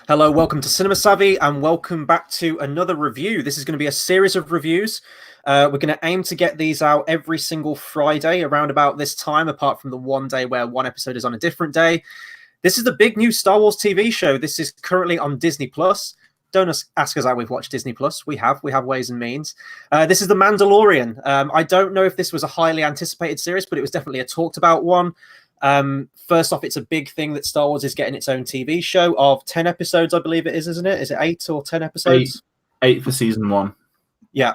Hello, welcome to Cinema Savvy, and welcome back to another review. This is going to be a series of reviews. We're going to aim to get these out every single Friday around about this time, apart from the one day where one episode is on a different day. This is the big new Star Wars TV show. This is currently on Disney Plus. Don't ask us how we've watched Disney Plus. We have ways and means. This is the Mandalorian. I don't know if this was a highly anticipated series, but it was definitely a talked about one. First off, it's a big thing that Star Wars is getting its own TV show of 10 episodes, I believe it is, isn't it? Is it 8 or 10 episodes? Eight for season 1. Yeah.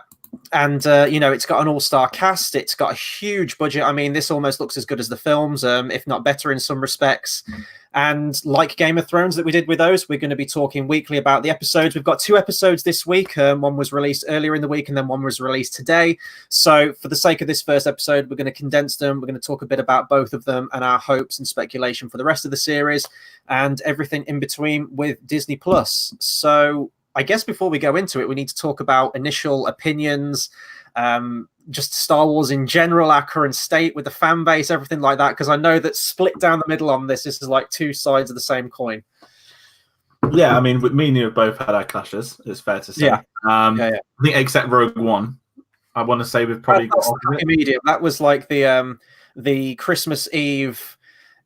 And, it's got an all-star cast. It's got a huge budget. I mean, this almost looks as good as the films, if not better in some respects. And like Game of Thrones that we did with those, we're going to be talking weekly about the episodes. We've got 2 episodes this week. One was released earlier in the week, and then one was released today. So for the sake of this first episode, we're going to condense them. We're going to talk a bit about both of them and our hopes and speculation for the rest of the series and everything in between with Disney Plus. So I guess before we go into it, we need to talk about initial opinions, just Star Wars in general, our current state with the fan base, everything like that, because I know that split down the middle on this is like 2 sides of the same coin. Yeah, I mean, me and you have both had our clashes, it's fair to say. Yeah. I think except Rogue One, I want to say we've probably got immediate. That was like the Christmas Eve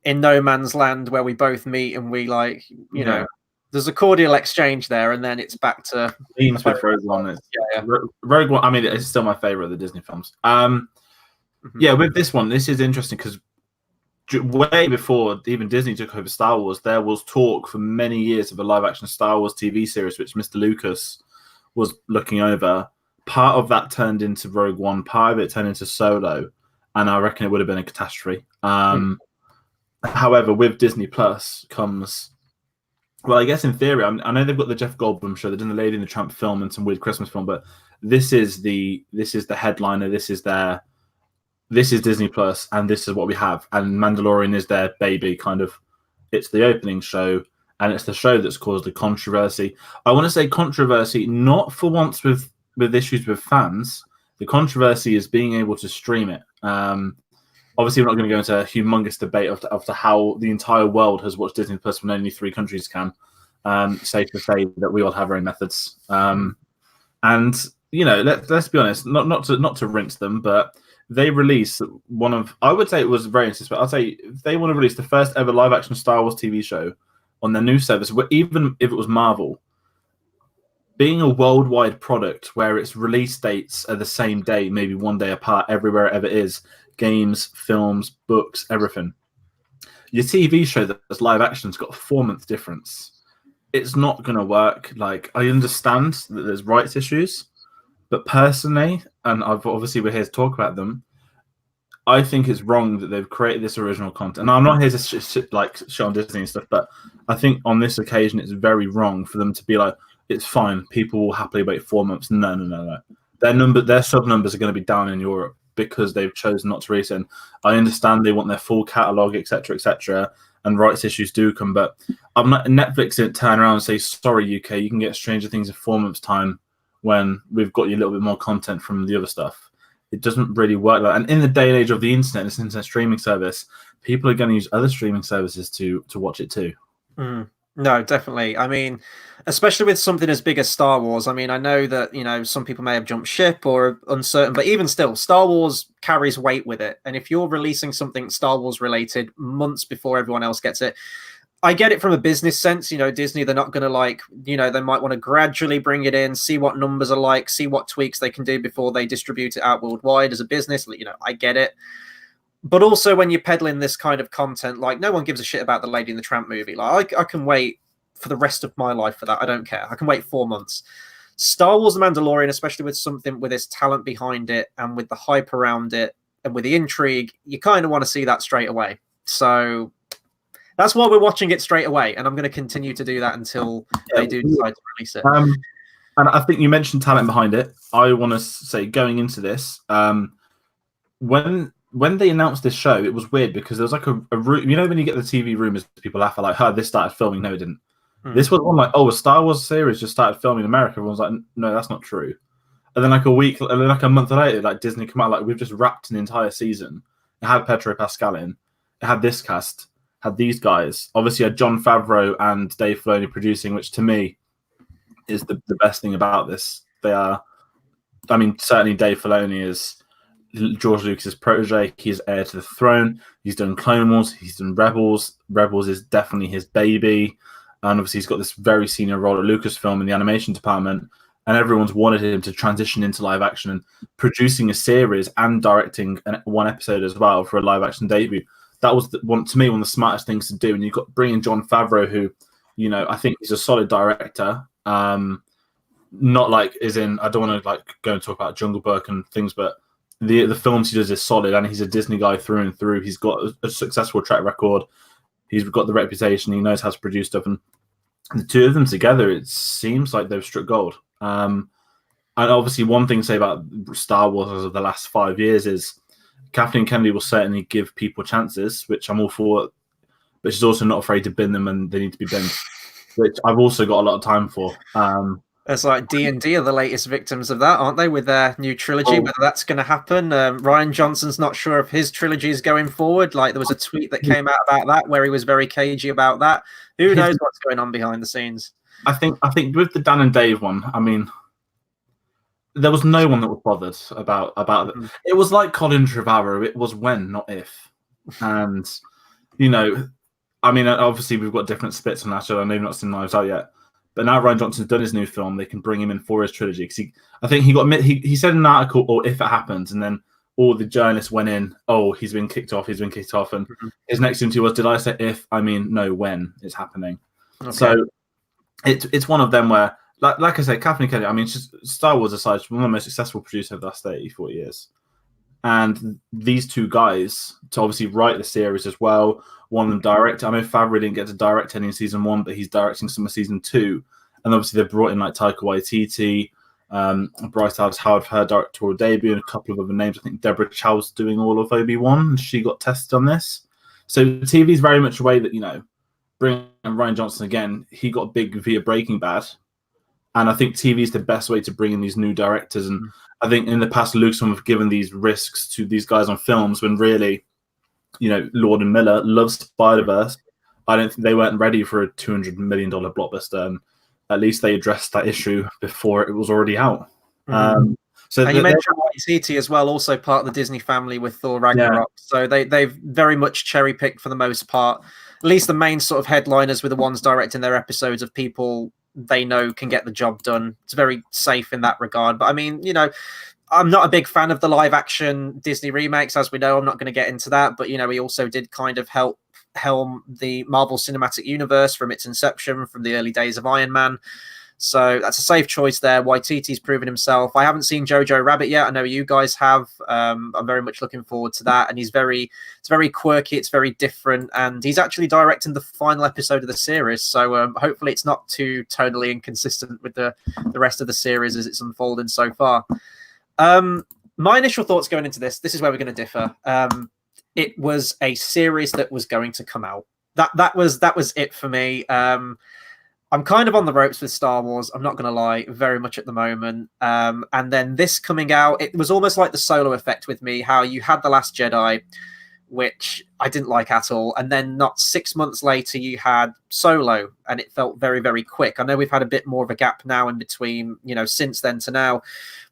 in no man's land where we both meet and we you know, there's a cordial exchange there, and then it's back to memes with Rogue One. Rogue One. I mean, it's still my favorite of the Disney films. Yeah, with this one, this is interesting because way before even Disney took over Star Wars, there was talk for many years of a live-action Star Wars TV series, which Mr. Lucas was looking over. Part of that turned into Rogue One. Part of it turned into Solo, and I reckon it would have been a catastrophe. However, with Disney Plus comes. Well, I guess in theory, I know they've got the Jeff Goldblum show. They've done the Lady and the Tramp film and some weird Christmas film, but this is the headliner. This is Disney Plus, and this is what we have. And Mandalorian is their baby, kind of. It's the opening show, and it's the show that's caused the controversy. I want to say controversy, not for once with issues with fans. The controversy is being able to stream it. Obviously, we're not going to go into a humongous debate of how the entire world has watched Disney Plus when only 3 countries can. Safe to say that we all have our own methods. And let's be honest, not to rinse them, but they released one of, I would say it was very interesting. I'd say if they want to release the first ever live action Star Wars TV show on their new service, even if it was Marvel, being a worldwide product where its release dates are the same day, maybe one day apart, everywhere it ever is. Games, films, books, everything. Your TV show that's live action's got a 4-month difference. It's not going to work. Like, I understand that there's rights issues, but personally, and we're here to talk about them, I think it's wrong that they've created this original content. Now, I'm not here to shit on Disney and stuff, but I think on this occasion it's very wrong for them to be like, it's fine, people will happily wait 4 months. No. Their sub numbers are going to be down in Europe because they've chosen not to release it. And I understand they want their full catalogue, etc., and rights issues do come, but I'm not, Netflix didn't turn around and say, sorry, UK, you can get Stranger Things in 4 months' time when we've got you a little bit more content from the other stuff. It doesn't really work like that. And in the day and age of the internet, this internet streaming service, people are going to use other streaming services to watch it too. No, definitely. I mean, especially with something as big as Star Wars. I mean, I know that, some people may have jumped ship or are uncertain, but even still, Star Wars carries weight with it. And if you're releasing something Star Wars related months before everyone else gets it, I get it from a business sense. Disney, they're not going to they might want to gradually bring it in, see what numbers are like, see what tweaks they can do before they distribute it out worldwide as a business. I get it. But also when you're peddling this kind of content, like no one gives a shit about the Lady and the Tramp movie. Like I can wait for the rest of my life for that. I don't care. I can wait 4 months. Star Wars The Mandalorian, especially with something with its talent behind it and with the hype around it and with the intrigue, you kind of want to see that straight away. So that's why we're watching it straight away. And I'm going to continue to do that until they do decide to release it. And I think you mentioned talent behind it. I want to say going into this, when they announced this show, it was weird because there was like a room. When you get the TV rumors, people laugh at like, this started filming. No, it didn't. This was one like, a Star Wars series just started filming in America. Everyone's like, no, that's not true. And then like a month later, like Disney come out like, we've just wrapped an entire season. It had Pedro Pascal in. It had this cast. had these guys. Obviously, had Jon Favreau and Dave Filoni producing, which to me is the best thing about this. They are, I mean, certainly Dave Filoni is George Lucas's protege. He's heir to the throne. He's done Clone Wars. He's done Rebels. Rebels is definitely his baby. And obviously, he's got this very senior role at Lucasfilm in the animation department. And everyone's wanted him to transition into live action, and producing a series and directing one episode as well for a live action debut. That was to me one of the smartest things to do. And you've got bringing Jon Favreau, who, you know, I think he's a solid director. Not like as in, I don't want to like go and talk about Jungle Book and things, but the films he does is solid, and he's a Disney guy through and through. He's got a successful track record. He's got the reputation. He knows how to produce stuff, and the two of them together, it seems like they've struck gold. And obviously, one thing to say about Star Wars as of the last 5 years is Kathleen Kennedy will certainly give people chances, which I'm all for, but she's also not afraid to bin them when they need to be binned, which I've also got a lot of time for. It's like D&D are the latest victims of that, aren't they, with their new trilogy, whether that's going to happen. Rian Johnson's not sure if his trilogy is going forward. Like, there was a tweet that came out about that where he was very cagey about that. Who knows what's going on behind the scenes? I think with the Dan and Dave one, I mean, there was no one that was bothered about it. It was like Colin Trevorrow. It was when, not if. And, you know, I mean, obviously we've got different splits on that show. I know you've not seen Knives Out yet. But now Rian Johnson's done his new film, they can bring him in for his trilogy. Because I think he said in an article, or if it happens, and then all the journalists went in, oh, he's been kicked off. And his next interview was, did I say if? I mean, no, when it's happening. Okay. So it's one of them where, like I said, Kathleen Kennedy, I mean, Star Wars aside, she's one of the most successful producers of the last 30, 40 years. And these two guys, to obviously write the series as well, one of them direct. I know Favreau didn't get to direct any in season 1, but he's directing some of season 2. And obviously they've brought in like Taika Waititi, Bryce Dallas Howard for her directorial debut, and a couple of other names. I think Deborah Chow's doing all of Obi-Wan, and she got tested on this. So TV is very much a way that, you know, bring Rian Johnson again. He got big via Breaking Bad. And I think TV is the best way to bring in these new directors. And I think in the past, Lucasfilm have given these risks to these guys on films when really, you know, Lord and Miller loves Spider-Verse. I don't think they weren't ready for a $200 million blockbuster. And at least they addressed that issue before it was already out. And you mentioned Waititi as well, also part of the Disney family with Thor Ragnarok. Yeah. So they've very much cherry-picked for the most part. At least the main sort of headliners were the ones directing their episodes of people they know can get the job done. It's very safe in that regard. But I mean, you know, I'm not a big fan of the live action Disney remakes, as we know. I'm not going to get into that. But, you know, he also did kind of helm the Marvel Cinematic Universe from its inception, from the early days of Iron Man. So that's a safe choice there. Waititi's proven himself. I haven't seen Jojo Rabbit yet. I know you guys have. I'm very much looking forward to that. And it's very quirky. It's very different. And he's actually directing the final episode of the series. So hopefully it's not too tonally inconsistent with the rest of the series as it's unfolding so far. My initial thoughts going into this is where we're going to differ. It was a series that was going to come out. That was it for me. I'm kind of on the ropes with Star Wars. I'm not going to lie, very much at the moment. And then this coming out, it was almost like the Solo effect with me, how you had The Last Jedi, which I didn't like at all. And then not 6 months later, you had Solo, and it felt very, very quick. I know we've had a bit more of a gap now in between, you know, since then to now.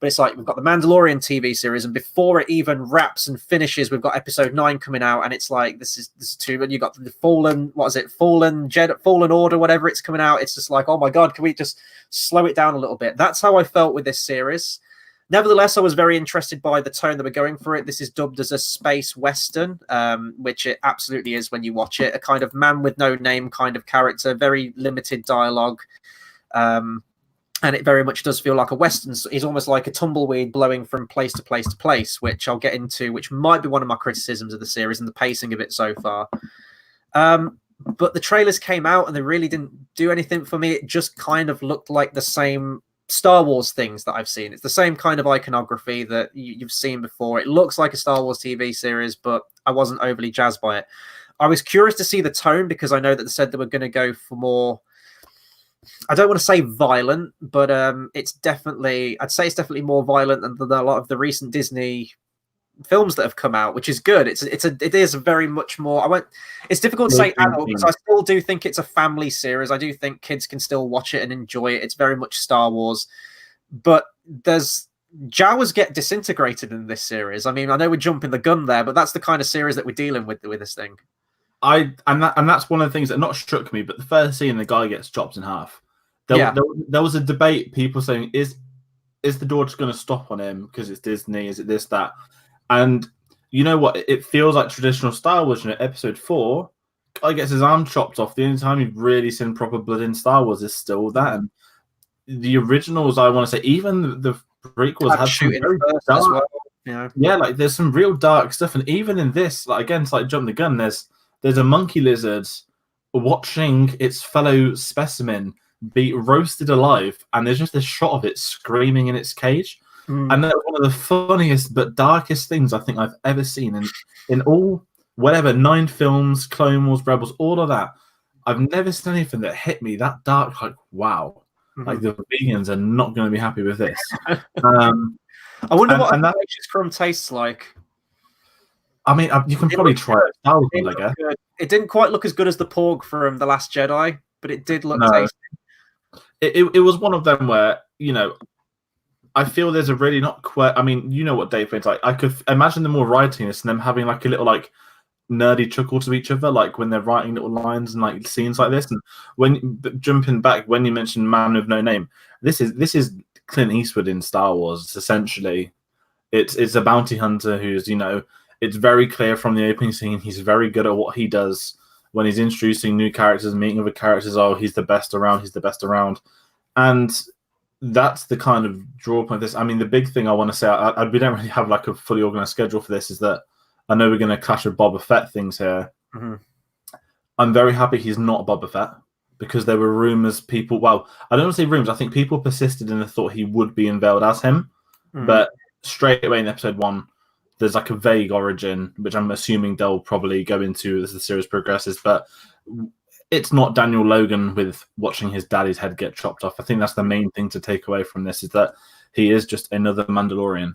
But it's like we've got the Mandalorian TV series, and before it even wraps and finishes, we've got episode 9 coming out, and it's like this is too. And you got the Fallen Order, whatever it's coming out. It's just like, oh my god, can we just slow it down a little bit? That's how I felt with this series. Nevertheless, I was very interested by the tone that we're going for it. This is dubbed as a space western, which it absolutely is when you watch it. A kind of man with no name kind of character, very limited dialogue. And it very much does feel like a western. He's almost like a tumbleweed blowing from place to place to place, which I'll get into, which might be one of my criticisms of the series and the pacing of it so far. But the trailers came out and they really didn't do anything for me. It just kind of looked like the same Star Wars things that I've seen. It's the same kind of iconography that you've seen before. It looks like a Star Wars TV series, but I wasn't overly jazzed by it. I was curious to see the tone because I know that they said they were going to go for more, I don't want to say violent, but I'd say it's definitely more violent than a lot of the recent Disney films that have come out, which is good. It is very much more. It's difficult to say adult because I still do think it's a family series. I do think kids can still watch it and enjoy it. It's very much Star Wars, but Jawas get disintegrated in this series. I mean, I know we're jumping the gun there, but that's the kind of series that we're dealing with this thing. And that's one of the things that not struck me, but the first scene, the guy gets chopped in half. There was a debate, people saying, is the door just going to stop on him because it's Disney? Is it this, that? And you know what? It feels like traditional Star Wars. Episode 4, guy gets his arm chopped off. The only time you've really seen proper blood in Star Wars is still that. And the originals, I want to say, even the prequels had some very dark, as well. Yeah, like there's some real dark stuff. And even in this, like again, it's like jump the gun. There's a monkey lizard watching its fellow specimen be roasted alive, and there's just this shot of it screaming in its cage. And that's one of the funniest but darkest things I think I've ever seen in all 9 films, Clone Wars, Rebels, all of that. I've never seen anything that hit me that dark. Like, wow, like the vegans are not going to be happy with this. I wonder what a delicious crumb tastes like. I mean, you can probably try it. I guess it didn't quite look as good as the porg from The Last Jedi, but it did look tasty. It was one of them where, I feel there's a really not quite. I mean, you know what Dave Finn's like. I could imagine them all writing this and them having like a little like nerdy chuckle to each other, like when they're writing little lines and like scenes like this. And jumping back, when you mentioned Man with No Name, this is Clint Eastwood in Star Wars. It's essentially, it's a bounty hunter who's it's very clear from the opening scene he's very good at what he does when he's introducing new characters, meeting other characters. Oh, he's the best around. He's the best around, and that's the kind of draw point of this. I mean, the big thing I want to say, we don't really have like a fully organized schedule for this, is that I know we're going to clash with Boba Fett things here. I'm very happy he's not Boba Fett, because there were rumors, I don't want to say rumors, I think people persisted in the thought he would be unveiled as him. But straight away in episode 1, there's like a vague origin, which I'm assuming they'll probably go into as the series progresses. But it's not Daniel Logan with watching his daddy's head get chopped off. I think that's the main thing to take away from this, is that he is just another Mandalorian.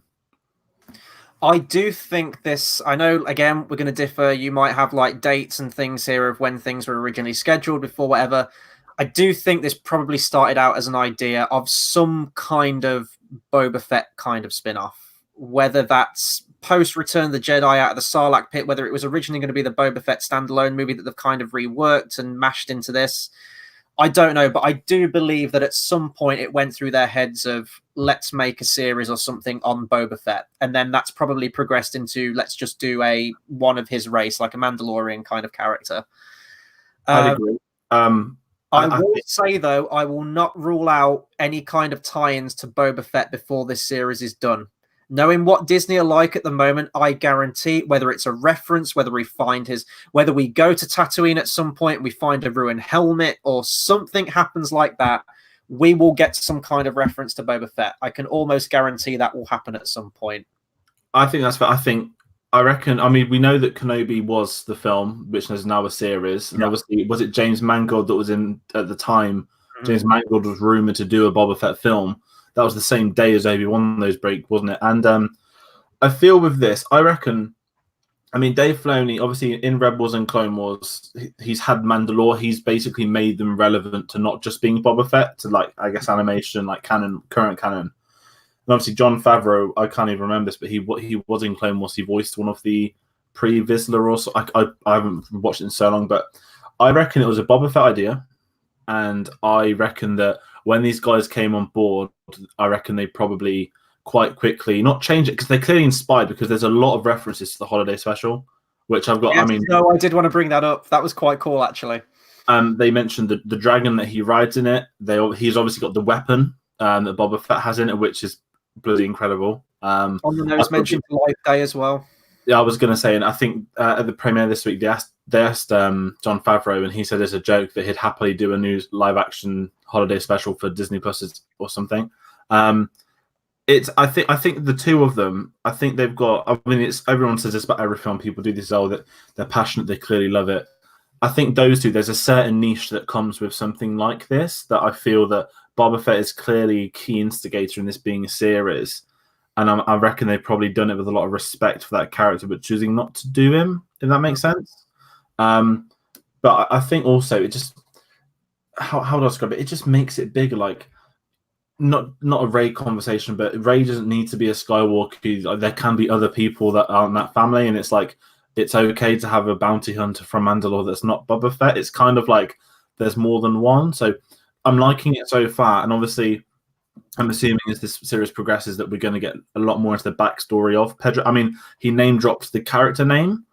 I do think this, I know, again, we're going to differ. You might have like dates and things here of when things were originally scheduled before, whatever. I do think this probably started out as an idea of some kind of Boba Fett kind of spin-off, whether that's post Return of the Jedi out of the Sarlacc pit, whether it was originally going to be the Boba Fett standalone movie that they've kind of reworked and mashed into this. I don't know, but I do believe that at some point it went through their heads of, let's make a series or something on Boba Fett. And then that's probably progressed into, let's just do one of his race, like a Mandalorian kind of character. I'd agree. I will say, though, I will not rule out any kind of tie-ins to Boba Fett before this series is done. Knowing what Disney are like at the moment, I guarantee, whether it's a reference, whether we go to Tatooine at some point, we find a ruined helmet or something happens like that, we will get some kind of reference to Boba Fett. I can almost guarantee that will happen at some point. I think that's fair. I reckon, I mean, we know that Kenobi was the film, which is now a series. And obviously, was it James Mangold that was in at the time? James Mangold was rumored to do a Boba Fett film. That was the same day as Obi-Wan those break, wasn't it? And I feel with this, I reckon, I mean, Dave Filoni, obviously in Rebels and Clone Wars, he's had Mandalore. He's basically made them relevant to not just being Boba Fett, to like, I guess, animation, like canon, current canon. And obviously Jon Favreau, I can't even remember this, but he was in Clone Wars. He voiced one of the pre-Vizsla or so. I haven't watched it in so long, but I reckon it was a Boba Fett idea. And I reckon that when these guys came on board, I reckon they probably quite quickly not change it, because they're clearly inspired, because there's a lot of references to the holiday special, which I've got. Yes, I did want to bring that up. That was quite cool, actually. They mentioned the dragon that he rides in it. He's obviously got the weapon that Boba Fett has in it, which is bloody incredible. On the nose mentioned Life Day as well. Yeah, I was going to say, and I think at the premiere this week, they asked Jon Favreau, and he said as a joke that he'd happily do a new live-action holiday special for Disney Plus or something. I think the two of them, I think they've got. I mean, it's everyone says this about every film. People do this, that they're passionate, they clearly love it. I think those two, there's a certain niche that comes with something like this that I feel that Boba Fett is clearly a key instigator in this being a series. and I reckon they've probably done it with a lot of respect for that character, but choosing not to do him, if that makes sense. But I think also it just how do I describe it? It just makes it bigger, like. Not a Rey conversation, but Rey doesn't need to be a Skywalker. There can be other people that aren't that family, and it's like it's okay to have a bounty hunter from Mandalore that's not Boba Fett. It's kind of like there's more than one. So I'm liking it so far, and obviously I'm assuming as this series progresses that we're going to get a lot more into the backstory of Pedro. I mean, he name drops the character name.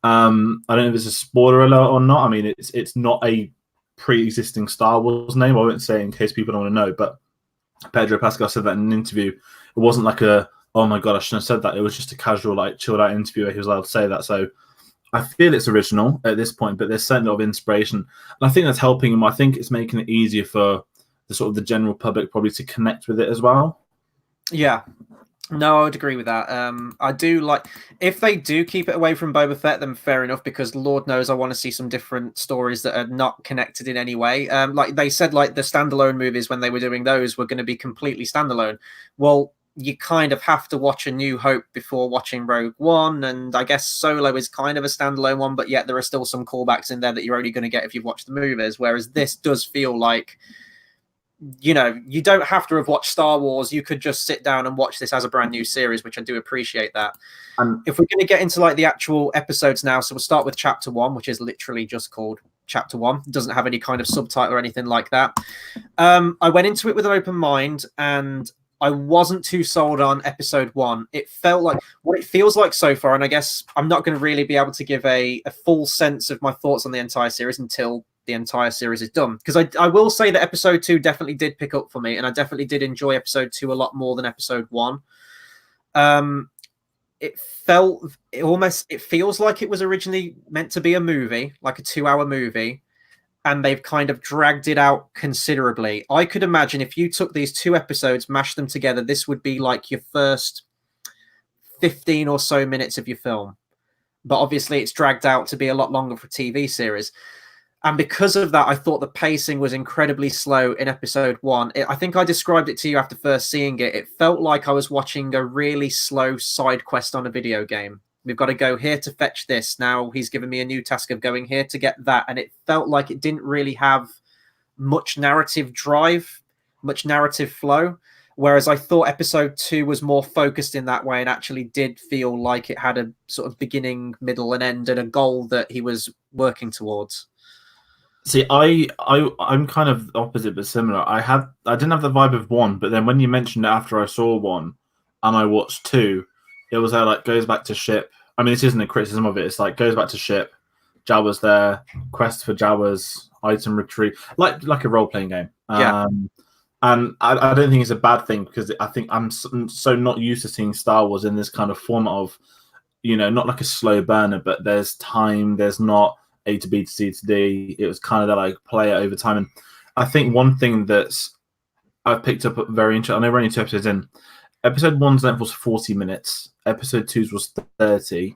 I don't know if it's a spoiler alert or not. I mean, it's not a pre-existing Star Wars name. I won't say in case people don't want to know, but Pedro Pascal said that in an interview. It wasn't like oh my god, I shouldn't have said that. It was just a casual, like, chilled out interview where he was allowed to say that. So I feel it's original at this point, but there's certainly a lot of inspiration. And I think that's helping him. I think it's making it easier for the sort of the general public probably to connect with it as well. Yeah. No, I would agree with that. I do like if they do keep it away from Boba Fett, then fair enough, because Lord knows I want to see some different stories that are not connected in any way. Like they said, like the standalone movies when they were doing those were going to be completely standalone. Well, you kind of have to watch A New Hope before watching Rogue One, and I guess Solo is kind of a standalone one, but yet there are still some callbacks in there that you're only going to get if you've watched the movies. Whereas this does feel like, you know, you don't have to have watched Star Wars. You could just sit down and watch this as a brand new series, which I do appreciate that. If we're going to get into like the actual episodes now, so we'll start with Chapter 1, which is literally just called Chapter 1. It doesn't have any kind of subtitle or anything like that. I went into it with an open mind, and I wasn't too sold on Episode 1. It felt like what it feels like so far, and I guess I'm not going to really be able to give a full sense of my thoughts on the entire series until the entire series is done, because I will say that Episode 2 definitely did pick up for me, and I definitely did enjoy Episode 2 a lot more than Episode 1. It feels like it was originally meant to be a movie, like a 2-hour movie, and they've kind of dragged it out considerably. I could imagine if you took these 2 episodes, mashed them together, this would be like your first 15 or so minutes of your film. But obviously it's dragged out to be a lot longer for a TV series. And because of that, I thought the pacing was incredibly slow in Episode 1. I think I described it to you after first seeing it. It felt like I was watching a really slow side quest on a video game. We've got to go here to fetch this. Now he's given me a new task of going here to get that. And it felt like it didn't really have much narrative drive, much narrative flow. Whereas I thought Episode 2 was more focused in that way and actually did feel like it had a sort of beginning, middle, and end and a goal that he was working towards. See, I'm kind of opposite but similar. I didn't have the vibe of 1, but then when you mentioned it after I saw 1 and I watched 2, it was like goes back to ship. I mean, this isn't a criticism of it. It's like goes back to ship. Jabba's there. Quest for Jabba's item retrieve, like a role playing game. Yeah. And I don't think it's a bad thing, because I think I'm so not used to seeing Star Wars in this kind of format of, you know, not like a slow burner, but there's time. There's not A to B to C to D. It was kind of that like play it over time. And I think one thing that's I've picked up very interesting. I know we're only 2 episodes in. Episode 1's length was 40 minutes. Episode 2's was 30.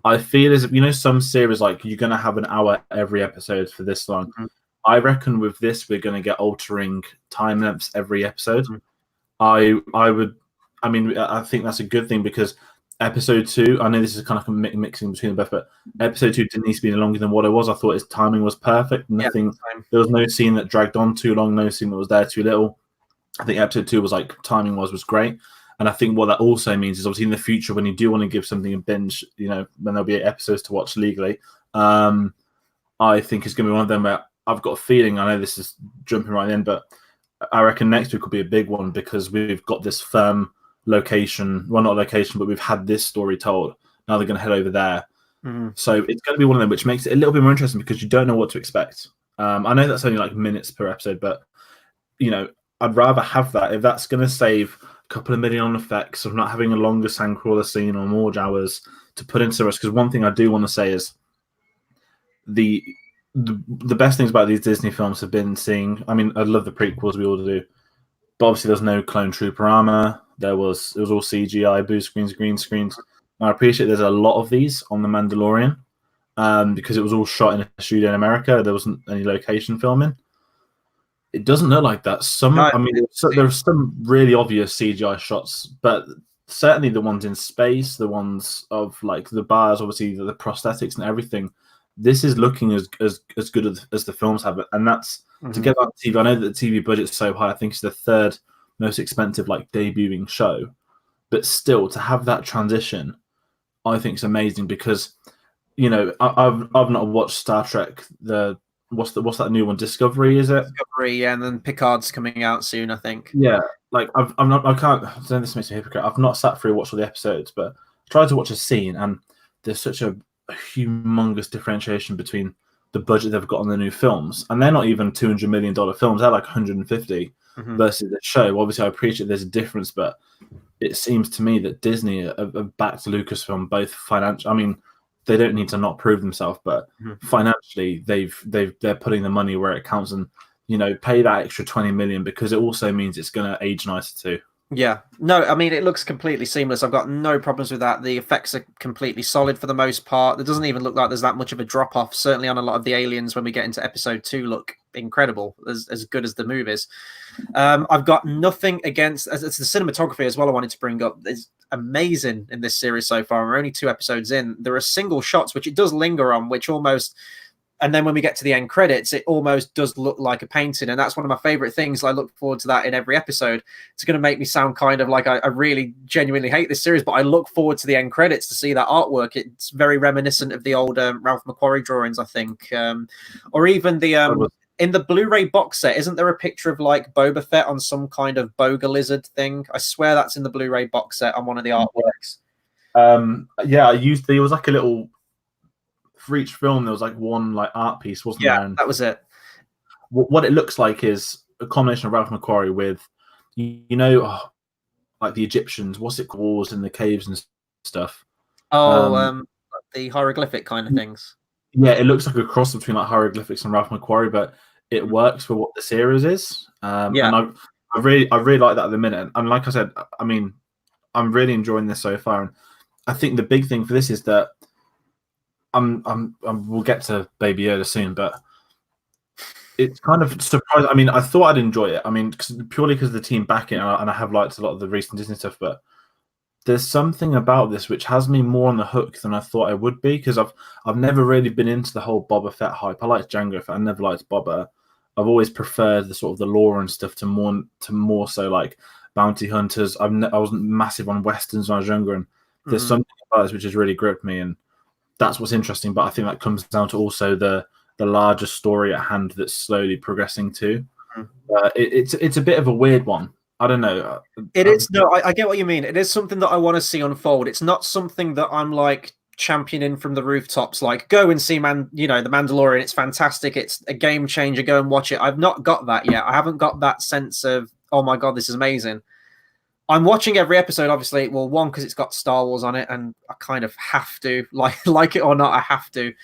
I feel as if, you know, some series like you're going to have an hour every episode for this long. Mm-hmm. I reckon with this we're going to get altering time lengths every episode. Mm-hmm. I think that's a good thing, because Episode 2, I know this is kind of like a mixing between both, but Episode 2 didn't need to be longer than what it was. I thought his timing was perfect. Nothing. Yeah, there was no scene that dragged on too long. No scene that was there too little. I think Episode 2 was like timing was great. And I think what that also means is obviously in the future when you do want to give something a binge, you know, when there'll be 8 episodes to watch legally, I think it's going to be one of them where I've got a feeling, I know this is jumping right in, but I reckon next week will be a big one, because we've got this firm location, well, not location, but we've had this story told. Now they're going to head over there. Mm-hmm. So it's going to be one of them, which makes it a little bit more interesting because you don't know what to expect. I know that's only like minutes per episode, but, you know, I'd rather have that if that's going to save a couple of million on effects of not having a longer Sandcrawler scene or more Jawas to put into us. Because one thing I do want to say is the best things about these Disney films have been seeing. I mean, I love the prequels, we all do, but obviously there's no clone trooper armor. It was all CGI, blue screens, green screens. And I appreciate there's a lot of these on The Mandalorian, because it was all shot in a studio in America. There wasn't any location filming. It doesn't look like that. There are some really obvious CGI shots, but certainly the ones in space, the ones of like the bars, obviously the prosthetics and everything. This is looking as good as the films have it, and that's to get on TV. I know that the TV budget's so high. I think it's the third most expensive like debuting show, but still to have that transition, I think is amazing because I've not watched Star Trek. What's that new one? Discovery, is it? Discovery, yeah, and then Picard's coming out soon, I think. Yeah, like I can't. I don't, this makes me a hypocrite. I've not sat through and watched all the episodes, but I tried to watch a scene, and there's such a humongous differentiation between the budget they've got on the new films, and they're not even $200 million films. They're like 150 versus the show. Obviously, I appreciate there's a difference, but it seems to me that Disney are backed Lucasfilm both financial. I mean, they don't need to not prove themselves, but financially, they're putting the money where it counts, and pay that extra 20 million because it also means it's going to age nicer too. Yeah, no, I mean, it looks completely seamless. I've got no problems with that. The effects are completely solid for the most part. It doesn't even look like there's that much of a drop off. Certainly on a lot of the aliens when we get into episode 2 look incredible, as good as the movies. I've got nothing against, it's the cinematography as well I wanted to bring up. It's amazing in this series so far. We're only 2 episodes in. There are single shots, which it does linger on, which almost... And then when we get to the end credits, it almost does look like a painting. And that's one of my favorite things. I look forward to that in every episode. It's going to make me sound kind of like I really genuinely hate this series, but I look forward to the end credits to see that artwork. It's very reminiscent of the old Ralph McQuarrie drawings, I think. Or even the in the Blu-ray box set, isn't there a picture of like Boba Fett on some kind of boga lizard thing? I swear that's in the Blu-ray box set on one of the artworks. Yeah, there was like a little... For each film, there was like one like art piece, wasn't there? Yeah, that was it. What it looks like is a combination of Ralph McQuarrie with, like the Egyptians. What's it called in the caves and stuff? The hieroglyphic kind of things. Yeah, it looks like a cross between like hieroglyphics and Ralph McQuarrie, but it works for what the series is. And I really like that at the minute. And like I said, I mean, I'm really enjoying this so far. And I think the big thing for this is that we'll get to Baby Yoda soon, but it's kind of surprising. I mean, I thought I'd enjoy it. I mean, purely because of the team backing, and I have liked a lot of the recent Disney stuff, but there's something about this which has me more on the hook than I thought I would be, because I've never really been into the whole Boba Fett hype. I liked Jango Fett. I never liked Boba. I've always preferred the sort of the lore and stuff to more so like bounty hunters. I wasn't massive on westerns when I was younger, and there's something about this which has really gripped me, and that's what's interesting. But I think that comes down to also the larger story at hand that's slowly progressing too. It's a bit of a weird one. I don't know. It is. No, I get what you mean. It is something that I want to see unfold. It's not something that I'm like championing from the rooftops, like go and see the Mandalorian. It's fantastic. It's a game changer. Go and watch it. I've not got that yet. I haven't got that sense of, oh my God, this is amazing. I'm watching every episode, obviously. Well, one, because it's got Star Wars on it, and I kind of have to, like it or not, I have to.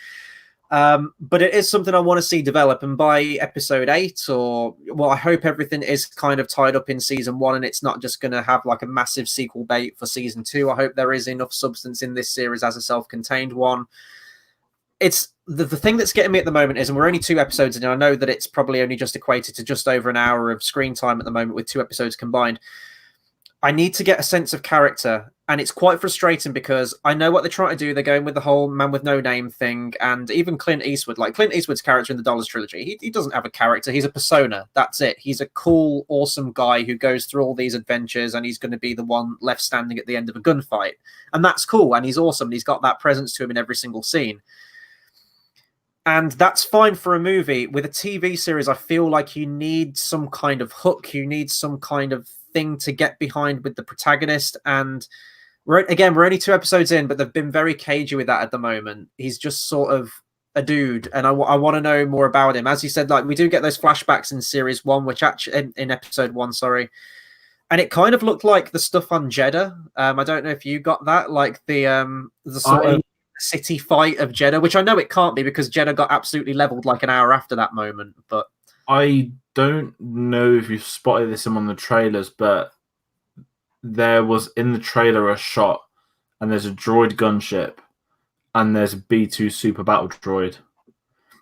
But it is something I want to see develop. And by episode 8, I hope everything is kind of tied up in season 1, and it's not just going to have like a massive sequel bait for season 2. I hope there is enough substance in this series as a self-contained one. It's the thing that's getting me at the moment is, and we're only 2 episodes in, and I know that it's probably only just equated to just over an hour of screen time at the moment with 2 episodes combined. I need to get a sense of character, and it's quite frustrating because I know what they're trying to do. They're going with the whole man with no name thing, and even Clint Eastwood, like Clint Eastwood's character in the Dollars trilogy, he doesn't have a character. He's a persona. That's it. He's a cool, awesome guy who goes through all these adventures, and he's going to be the one left standing at the end of a gunfight. And that's cool, and he's awesome, and he's got that presence to him in every single scene. And that's fine for a movie. With a TV series, I feel like you need some kind of hook. You need some kind of thing to get behind with the protagonist. And we're only 2 episodes in, but they've been very cagey with that at the moment. He's just sort of a dude, and I want to know more about him. As you said, like we do get those flashbacks in series 1, which actually in episode 1, sorry. And it kind of looked like the stuff on Jeddah. I don't know if you got that, like the sort of city fight of Jeddah, which I know it can't be because Jeddah got absolutely leveled like an hour after that moment. But I don't know if you spotted this on the trailers, but there was in the trailer a shot, and there's a droid gunship, and there's a B2 super battle droid.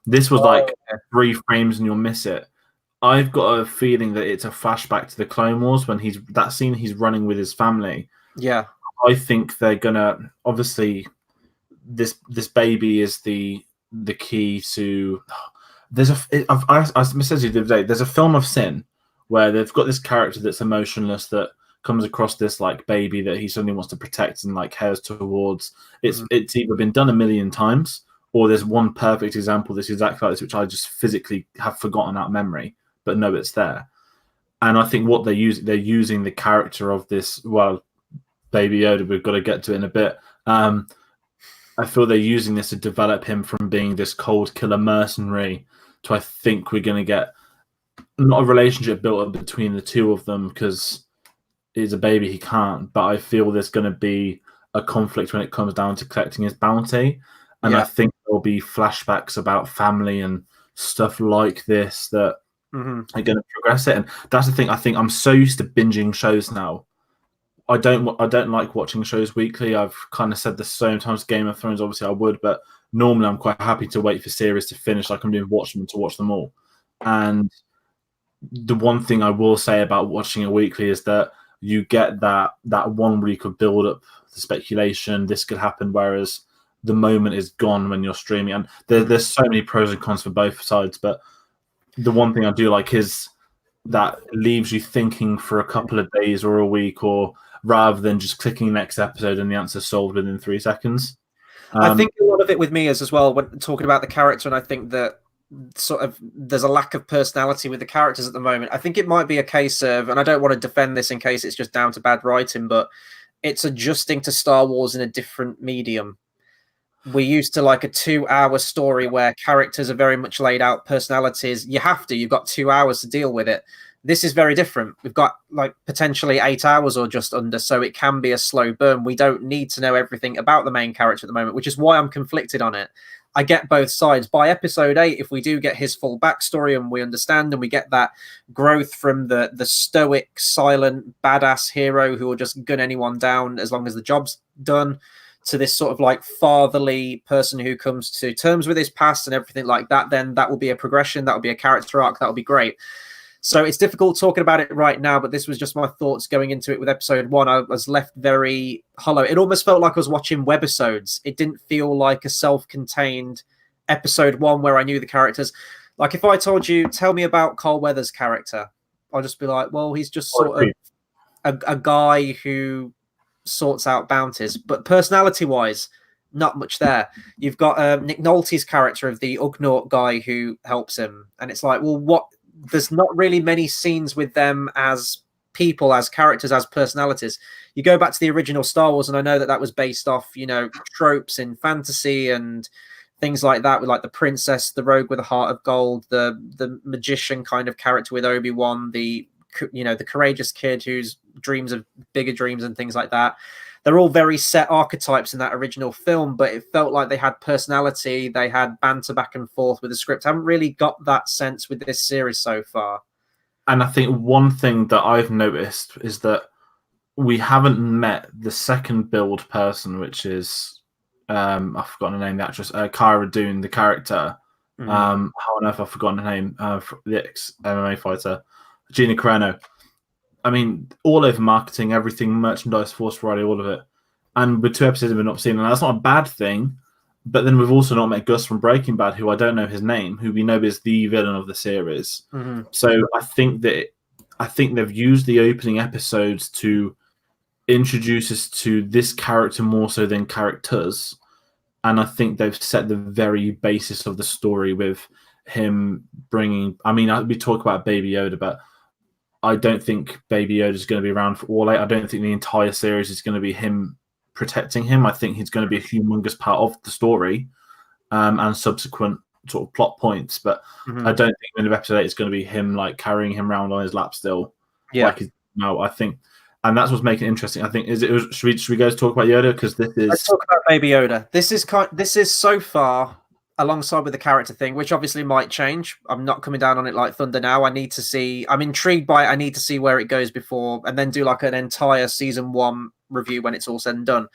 This was 3 frames and you'll miss it. I've got a feeling that it's a flashback to the Clone Wars when he's running with his family. Yeah. I think they're gonna obviously this baby is the key to. There's I said to you the other day. There's a film of Sin where they've got this character that's emotionless that comes across this like baby that he suddenly wants to protect and like heads towards. It's either been done a million times or there's one perfect example that's exactly like this, which I just physically have forgotten out of memory, but no, it's there. And I think what they're using the character of this, well, Baby Yoda, we've got to get to it in a bit. I feel they're using this to develop him from being this cold killer mercenary to, I think we're going to get not a relationship built up between the two of them because he's a baby, he can't. But I feel there's going to be a conflict when it comes down to collecting his bounty. And I think there'll be flashbacks about family and stuff like this that are going to progress it. And that's the thing. I think I'm so used to binging shows now. I don't like watching shows weekly. I've kind of said this so many times. Game of Thrones, obviously, I would, but normally I'm quite happy to wait for series to finish, like I'm doing Watchmen, to watch them all. And the one thing I will say about watching it weekly is that you get that 1 week of build up, the speculation, this could happen, whereas the moment is gone when you're streaming. And there's so many pros and cons for both sides, but the one thing I do like is that leaves you thinking for a couple of days or a week, or rather than just clicking next episode and the answer's solved within 3 seconds. I think a lot of it with me is as well when talking about the character, and I think that sort of there's a lack of personality with the characters at the moment. I think it might be a case of, and I don't want to defend this in case it's just down to bad writing, but it's adjusting to Star Wars in a different medium. We're used to like a 2-hour story where characters are very much laid out, personalities. You've got 2 hours to deal with it. This is very different. We've got like potentially 8 hours or just under, so it can be a slow burn. We don't need to know everything about the main character at the moment, which is why I'm conflicted on it. I get both sides. By episode 8, if we do get his full backstory and we understand and we get that growth from the stoic, silent, badass hero who will just gun anyone down as long as the job's done, to this sort of like fatherly person who comes to terms with his past and everything like that, then that will be a progression. That will be a character arc. That will be great. So it's difficult talking about it right now, but this was just my thoughts going into it with episode 1. I was left very hollow. It almost felt like I was watching webisodes. It didn't feel like a self-contained episode 1 where I knew the characters. Like if I told you, tell me about Carl Weathers' character, I'll just be like, well, he's just sort of a guy who sorts out bounties, but personality-wise, not much there. You've got Nick Nolte's character of the Ugnaught guy who helps him, and it's like, well, what? There's not really many scenes with them as people, as characters, as personalities. You go back to the original Star Wars, and I know that was based off, tropes in fantasy and things like that, with like the princess, the rogue with a heart of gold, the magician kind of character with Obi-Wan, the courageous kid whose dreams of bigger dreams and things like that. They're all very set archetypes in that original film, but it felt like they had personality. They had banter back and forth with the script. I haven't really got that sense with this series so far. And I think one thing that I've noticed is that we haven't met the second build person, which is I've forgotten her name, the actress, Cara Dune, the character. How on earth I've forgotten her name? The ex-MMA fighter, Gina Carano. I mean, all over marketing, everything, merchandise, Force Friday, all of it. And with 2 episodes we've not seen, and that's not a bad thing. But then we've also not met Gus from Breaking Bad, who I don't know his name, who we know is the villain of the series. So I think they've used the opening episodes to introduce us to this character more so than characters. And I think they've set the very basis of the story with him bringing. I mean, we talk about Baby Yoda, but I don't think Baby Yoda is going to be around for all 8. I don't think the entire series is going to be him protecting him. I think he's going to be a humongous part of the story and subsequent sort of plot points. But I don't think in episode 8 it's going to be him like carrying him around on his lap still. Yeah. I think, and that's what's making it interesting. I think should we go talk about Yoda, because let's talk about Baby Yoda. This is so far, alongside with the character thing, which obviously might change. I'm not coming down on it like thunder now. I'm intrigued by it. I need to see where it goes before, and then do like an entire season 1 review when it's all said and done.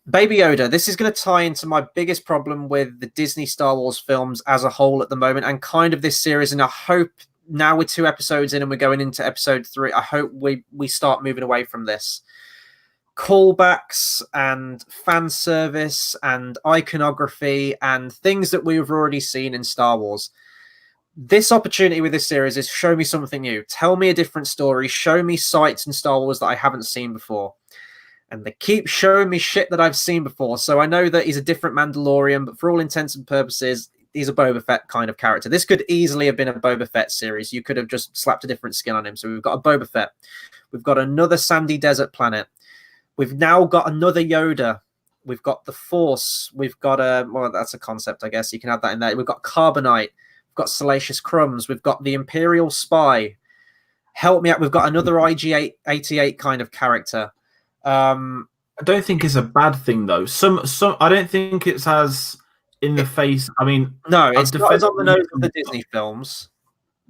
Baby Yoda, this is going to tie into my biggest problem with the Disney Star Wars films as a whole at the moment, and kind of this series. And I hope now we're 2 episodes in and we're going into episode 3, I hope we start moving away from this. callbacks and fan service and iconography and things that we've already seen in Star Wars. This opportunity with this series is show me something new. Tell me a different story. Show me sites in Star Wars that I haven't seen before. And they keep showing me shit that I've seen before. So I know that he's a different Mandalorian, but for all intents and purposes, he's a Boba Fett kind of character. This could easily have been a Boba Fett series. You could have just slapped a different skin on him. So we've got a Boba Fett. We've got another sandy desert planet. We've now got another Yoda. We've got the Force. We've got well, that's a concept, I guess. You can have that in there. We've got Carbonite. We've got Salacious Crumbs. We've got the Imperial Spy. Help me out. We've got another IG-88 kind of character. I don't think it's a bad thing, though. Some. I don't think it's as in the face. I mean, no, it's not as on the nose of the Disney films,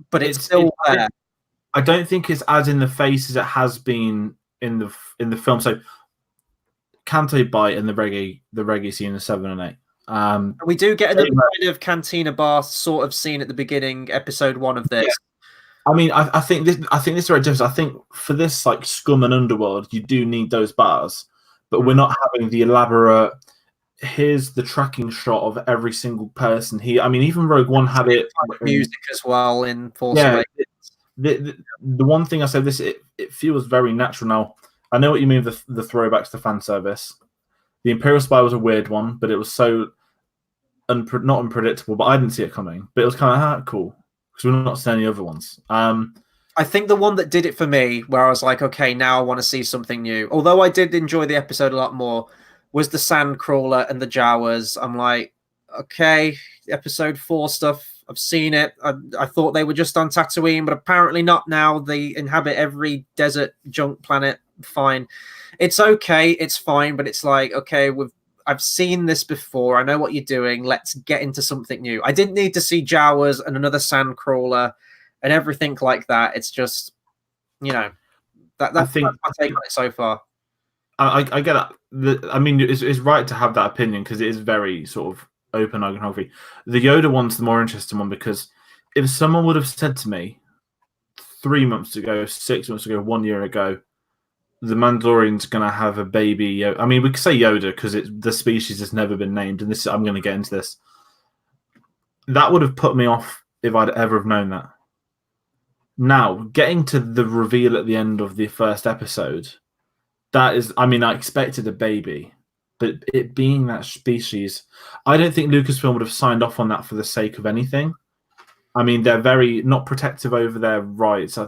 but it's still there. I don't think it's as in the face as it has been in the film. So Canto Bite and the reggae scene in 7 and 8. We do get another kind of cantina bar sort of scene at the beginning, episode 1 of this. Yeah. I mean, I think this is very different. I think for this like scum and underworld, you do need those bars, but we're not having the elaborate. Here's the tracking shot of every single person here. I mean, even Rogue One had it. Music as well in Force Awakens. The one thing I said, it feels very natural. Now, I know what you mean with the throwbacks to fan service. The Imperial Spy was a weird one, but it was so not unpredictable, but I didn't see it coming. But it was kind of cool, because we're not seeing any other ones. I think the one that did it for me, where I was like, okay, now I want to see something new, although I did enjoy the episode a lot more, was the Sandcrawler and the Jawas. I'm like, okay, episode 4 stuff, I've seen it. I thought they were just on Tatooine, but apparently not now. They inhabit every desert junk planet. Fine. It's okay. It's fine. But it's like, okay, I've seen this before. I know what you're doing. Let's get into something new. I didn't need to see Jawas and another Sandcrawler and everything like that. It's just, that's my take on it so far. I get that. I mean, it's right to have that opinion, because it is very sort of open iconography. The Yoda one's the more interesting one, because if someone would have said to me 3 months ago, 6 months ago, 1 year ago, the Mandalorian's going to have a baby. I mean, we could say Yoda because the species has never been named, and I'm going to get into this. That would have put me off if I'd ever have known that. Now, getting to the reveal at the end of the first episode, that is, I mean, I expected a baby, but it being that species, I don't think Lucasfilm would have signed off on that for the sake of anything. I mean, they're very not protective over their rights.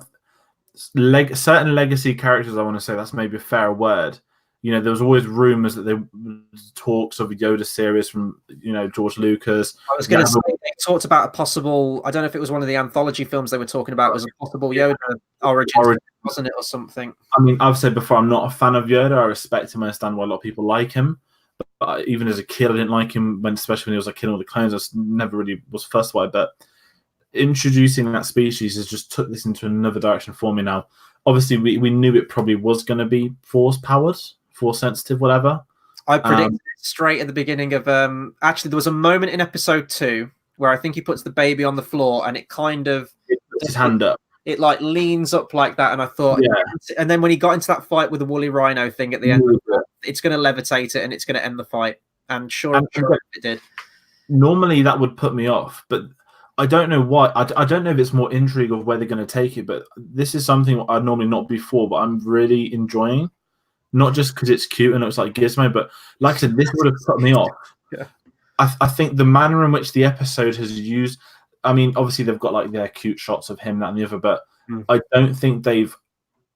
Certain legacy characters, I want to say that's maybe a fair word. There was always rumors that there was talks of a Yoda series from, George Lucas. I was going to say, they talked about a possible, I don't know if it was one of the anthology films they were talking about, was a possible Yoda origin, wasn't it, or something? I mean, I've said before, I'm not a fan of Yoda. I respect him. I understand why a lot of people like him. But even as a kid, I didn't like him, especially when he was like killing all the clones. I never really was fussed by it. But introducing that species has just took this into another direction for me now. Obviously, we knew it probably was going to be force-powered, force-sensitive, whatever. I predicted it straight at the beginning of... actually, there was a moment in episode 2 where I think he puts the baby on the floor and it kind of... It puts his hand up. It like leans up like that, and I thought... Yeah. And then when he got into that fight with the woolly rhino thing at the end, it's going to levitate it and it's going to end the fight. And sure it did. Normally, that would put me off, but... I don't know why. I don't know if it's more intrigue of where they're going to take it, but this is something I'd normally not be for, but I'm really enjoying. Not just because it's cute and it looks like Gizmo, but like I said, this would have put me off. Yeah. I think the manner in which the episode has used, I mean, obviously they've got like their cute shots of him, that and the other, but I don't think they've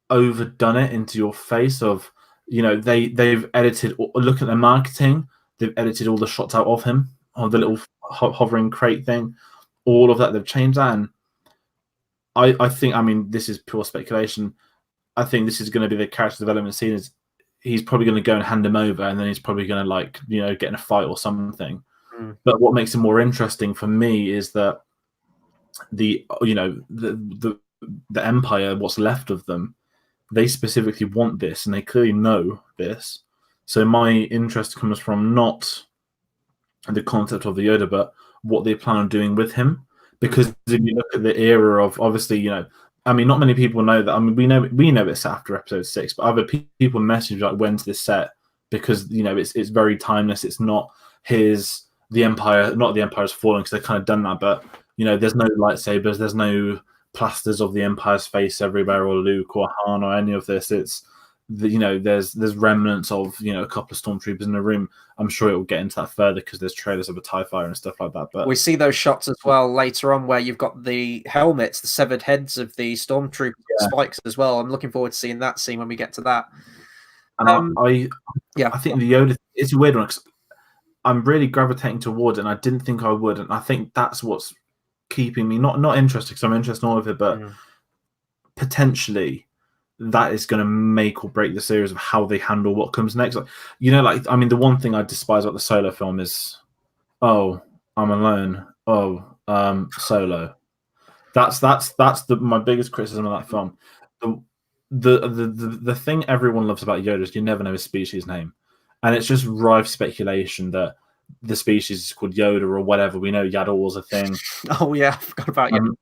overdone it into your face of, they've edited, look at the marketing, they've edited all the shots out of him, of the little hovering crate thing. All of that, they've changed that. And I think, I mean, this is pure speculation. I think this is going to be the character development scene. Is he's probably going to go and hand him over, and then he's probably going to get in a fight or something. But what makes it more interesting for me is that the Empire, what's left of them, they specifically want this, and they clearly know this. So my interest comes from not the concept of the Yoda, but what they plan on doing with him. Because if you look at the era of, obviously, I mean, not many people know that. I mean, we know it's after episode 6, but other people message like, "When's this set?" Because it's very timeless. It's not the Empire, not the Empire's falling, because they've kind of done that. But there's no lightsabers, there's no plasters of the Empire's face everywhere, or Luke or Han or any of this. It's there's remnants of a couple of stormtroopers in the room. I'm sure it will get into that further because there's trailers of a TIE fighter and stuff like that. But we see those shots as well later on where you've got the helmets, the severed heads of the stormtrooper spikes as well. I'm looking forward to seeing that scene when we get to that. And I think the Yoda, it's a weird one because I'm really gravitating towards it, and I didn't think I would, and I think that's what's keeping me not interested, because I'm interested in all of it, but potentially that is going to make or break the series of how they handle what comes next. The one thing I despise about the Solo film is, oh, I'm alone. Oh, Solo. That's my biggest criticism of that film. The thing everyone loves about Yoda is you never know his species name, and it's just rife speculation that the species is called Yoda or whatever. We know Yaddle's a thing. Oh yeah, I forgot about Yaddle.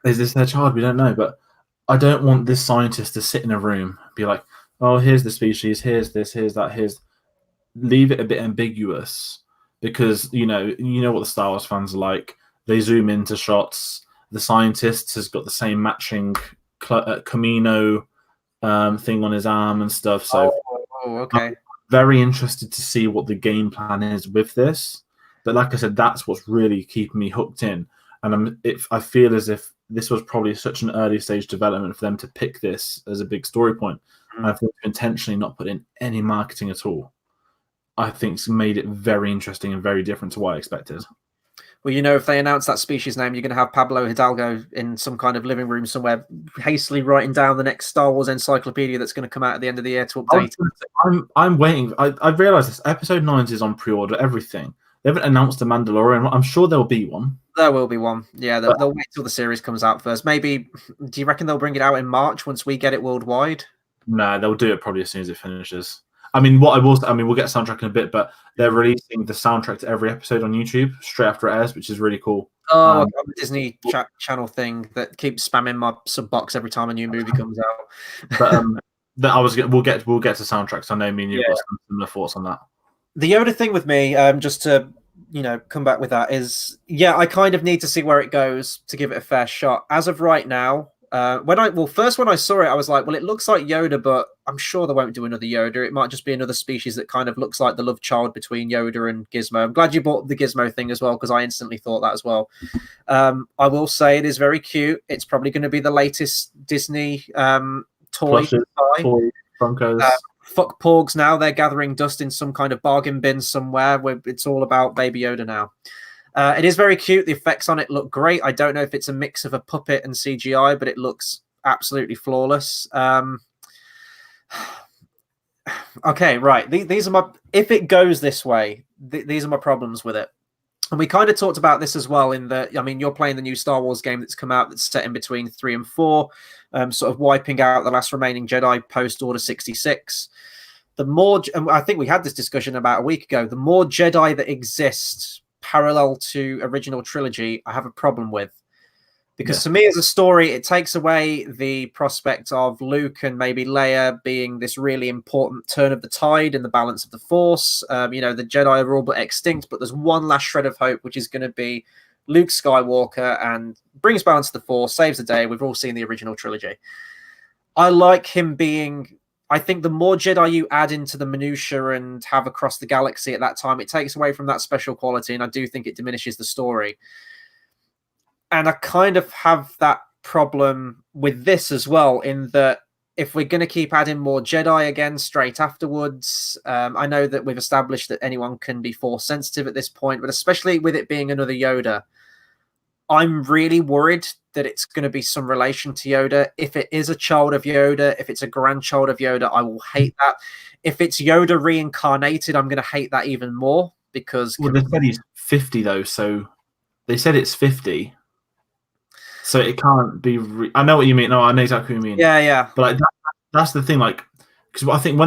Is this their child? We don't know, but I don't want this scientist to sit in a room, be like, oh, here's the species, here's this, here's that, here's. Leave it a bit ambiguous, because you know what the Star Wars fans are like. They zoom into shots. The scientist has got the same matching Camino thing on his arm and stuff. So, okay. I'm very interested to see what the game plan is with this. But like I said, that's what's really keeping me hooked in. And I feel as if this was probably such an early stage development for them to pick this as a big story point. And I think intentionally not put in any marketing at all, I think it's made it very interesting and very different to what I expected. Well, if they announce that species name, you're going to have Pablo Hidalgo in some kind of living room somewhere, hastily writing down the next Star Wars encyclopedia that's going to come out at the end of the year to update. I'm waiting. I realised this. Episode 9 is on pre-order, everything. They haven't announced a Mandalorian. I'm sure there'll be one. There will be one. Yeah, they'll wait till the series comes out first. Maybe, do you reckon they'll bring it out in March once we get it worldwide? No, they'll do it probably as soon as it finishes. I mean, we'll get soundtrack in a bit, but they're releasing the soundtrack to every episode on YouTube straight after it airs, which is really cool. Oh, the Disney channel thing that keeps spamming my sub box every time a new movie comes out. But we'll get to soundtracks. I know me and you got some similar thoughts on that. The Yoda thing with me, just to come back with that, is I kind of need to see where it goes to give it a fair shot. As of right now, when I saw it, I was like, well, it looks like Yoda, but I'm sure they won't do another Yoda. It might just be another species that kind of looks like the love child between Yoda and Gizmo. I'm glad you bought the Gizmo thing as well, because I instantly thought that as well. I will say it is very cute. It's probably going to be the latest Disney toy. Funkos. Fuck Porgs now. They're gathering dust in some kind of bargain bin somewhere where it's all about Baby Yoda now. It is very cute. The effects on it look great. I don't know if it's a mix of a puppet and CGI, but it looks absolutely flawless. Okay, right. These are my... If it goes this way, these are my problems with it. And we kind of talked about this as well in that, you're playing the new Star Wars game that's come out that's set in between 3 and 4, sort of wiping out the last remaining Jedi post-Order 66. And I think we had this discussion about a week ago, the more Jedi that exist parallel to original trilogy, I have a problem with. Because to me, as a story, it takes away the prospect of Luke and maybe Leia being this really important turn of the tide in the balance of the Force. The Jedi are all but extinct, but there's one last shred of hope, which is going to be Luke Skywalker, and brings balance to the Force, saves the day. We've all seen the original trilogy. I like him being... I think the more Jedi you add into the minutiae and have across the galaxy at that time, it takes away from that special quality, and I do think it diminishes the story. And I kind of have that problem with this as well, in that if we're going to keep adding more Jedi again straight afterwards, I know that we've established that anyone can be Force sensitive at this point, but especially with it being another Yoda, I'm really worried that it's going to be some relation to Yoda. If it is a child of Yoda, if it's a grandchild of Yoda, I will hate that. If it's Yoda reincarnated, I'm going to hate that even more, because... Well, they said he's 50, though, so they said it's 50. So it can't be... I know what you mean. No, I know exactly what you mean. Yeah. But that's the thing, because I think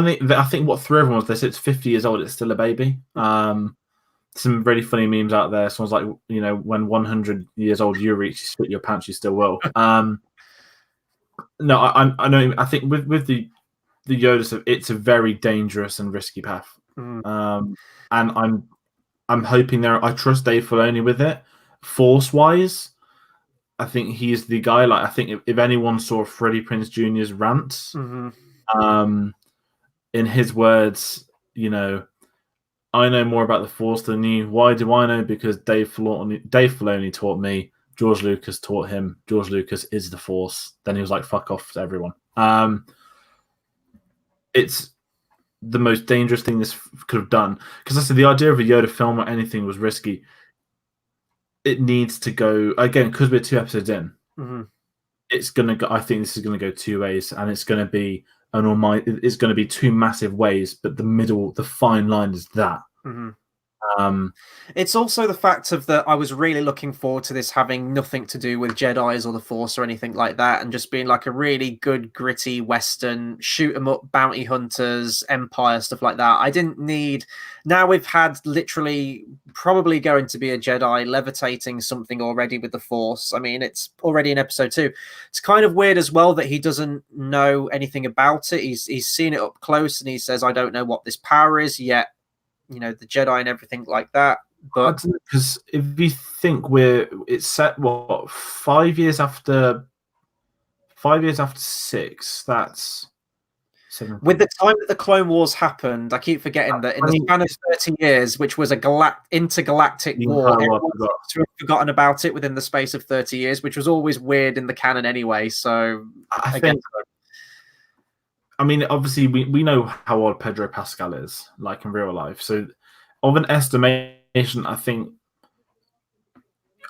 what threw everyone was they said it's 50 years old, it's still a baby. Some really funny memes out there. Someone's like, when 100 years old you reach, you spit your pants, you still will. No, I know. I think with the Yoda stuff, it's a very dangerous and risky path. And I'm hoping there. I trust Dave Filoni with it. Force wise, I think he's the guy. Like, I think if anyone saw Freddie Prinze Jr.'s rants, in his words, I know more about the Force than you. Why do I know? Because Dave Filoni taught me. George Lucas taught him. George Lucas is the Force. Then he was like, "Fuck off to everyone." It's the most dangerous thing this could have done, because I said the idea of a Yoda film or anything was risky. It needs to go again because we're 2 episodes in. It's gonna go. I think this is gonna go 2 ways, and it's gonna be it's gonna be 2 massive ways. But the fine line is that. It's also the fact of that I was really looking forward to this having nothing to do with Jedis or the Force or anything like that, and just being like a really good gritty Western shoot 'em up, bounty hunters, Empire stuff like that. I didn't need. Now we've had literally probably going to be a Jedi levitating something already with the Force. I mean, it's already in episode 2. It's kind of weird as well that he doesn't know anything about it. He's seen it up close and he says, "I don't know what this power is yet." The Jedi and everything like that. But because if you think it's set 5 years after 6, that's 7. With the time that the Clone Wars happened, I keep forgetting that in the span of 30 years, which was a intergalactic war, everyone seems to have forgotten about it within the space of 30 years, which was always weird in the canon anyway. So I mean, obviously, we know how old Pedro Pascal is, like in real life. So, of an estimation, I think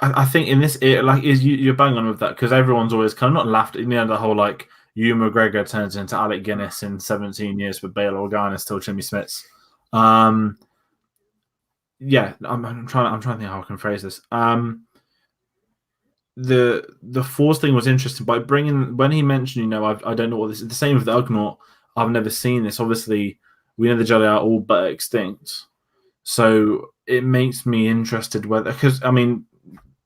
in this, you're bang on with that, because everyone's always kind of not laughed at the whole like Ewan McGregor turns into Alec Guinness in 17 years, but Bail Organa still Jimmy Smits. Yeah, I'm trying to think how I can phrase this. The Force thing was interesting by when he mentioned, I don't know what this is. The same with the Ugnaught. I've never seen this. Obviously, we know the Jedi are all but extinct, so it makes me interested because I mean,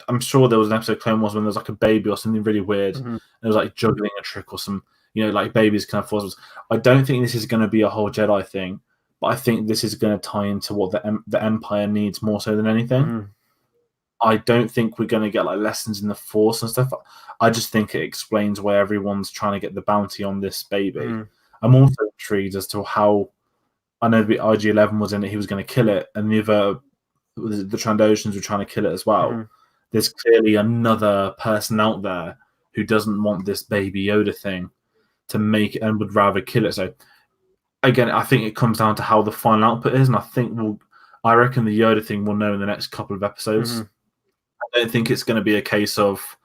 I'm sure there was an episode of Clone Wars when there was like a baby or something really weird. And it was like juggling a trick or some, like babies kind of forces. I don't think this is going to be a whole Jedi thing, but I think this is going to tie into what the Empire needs more so than anything. I don't think we're going to get like lessons in the Force and stuff. I just think it explains why everyone's trying to get the bounty on this baby. I'm also intrigued as to how, I know the IG-11 was in it, he was going to kill it, and the Trandoshans were trying to kill it as well. There's clearly another person out there who doesn't want this baby Yoda thing to make it and would rather kill it. So again, I think it comes down to how the final output is, and I reckon the Yoda thing we'll know in the next couple of episodes. I don't think it's going to be a case of,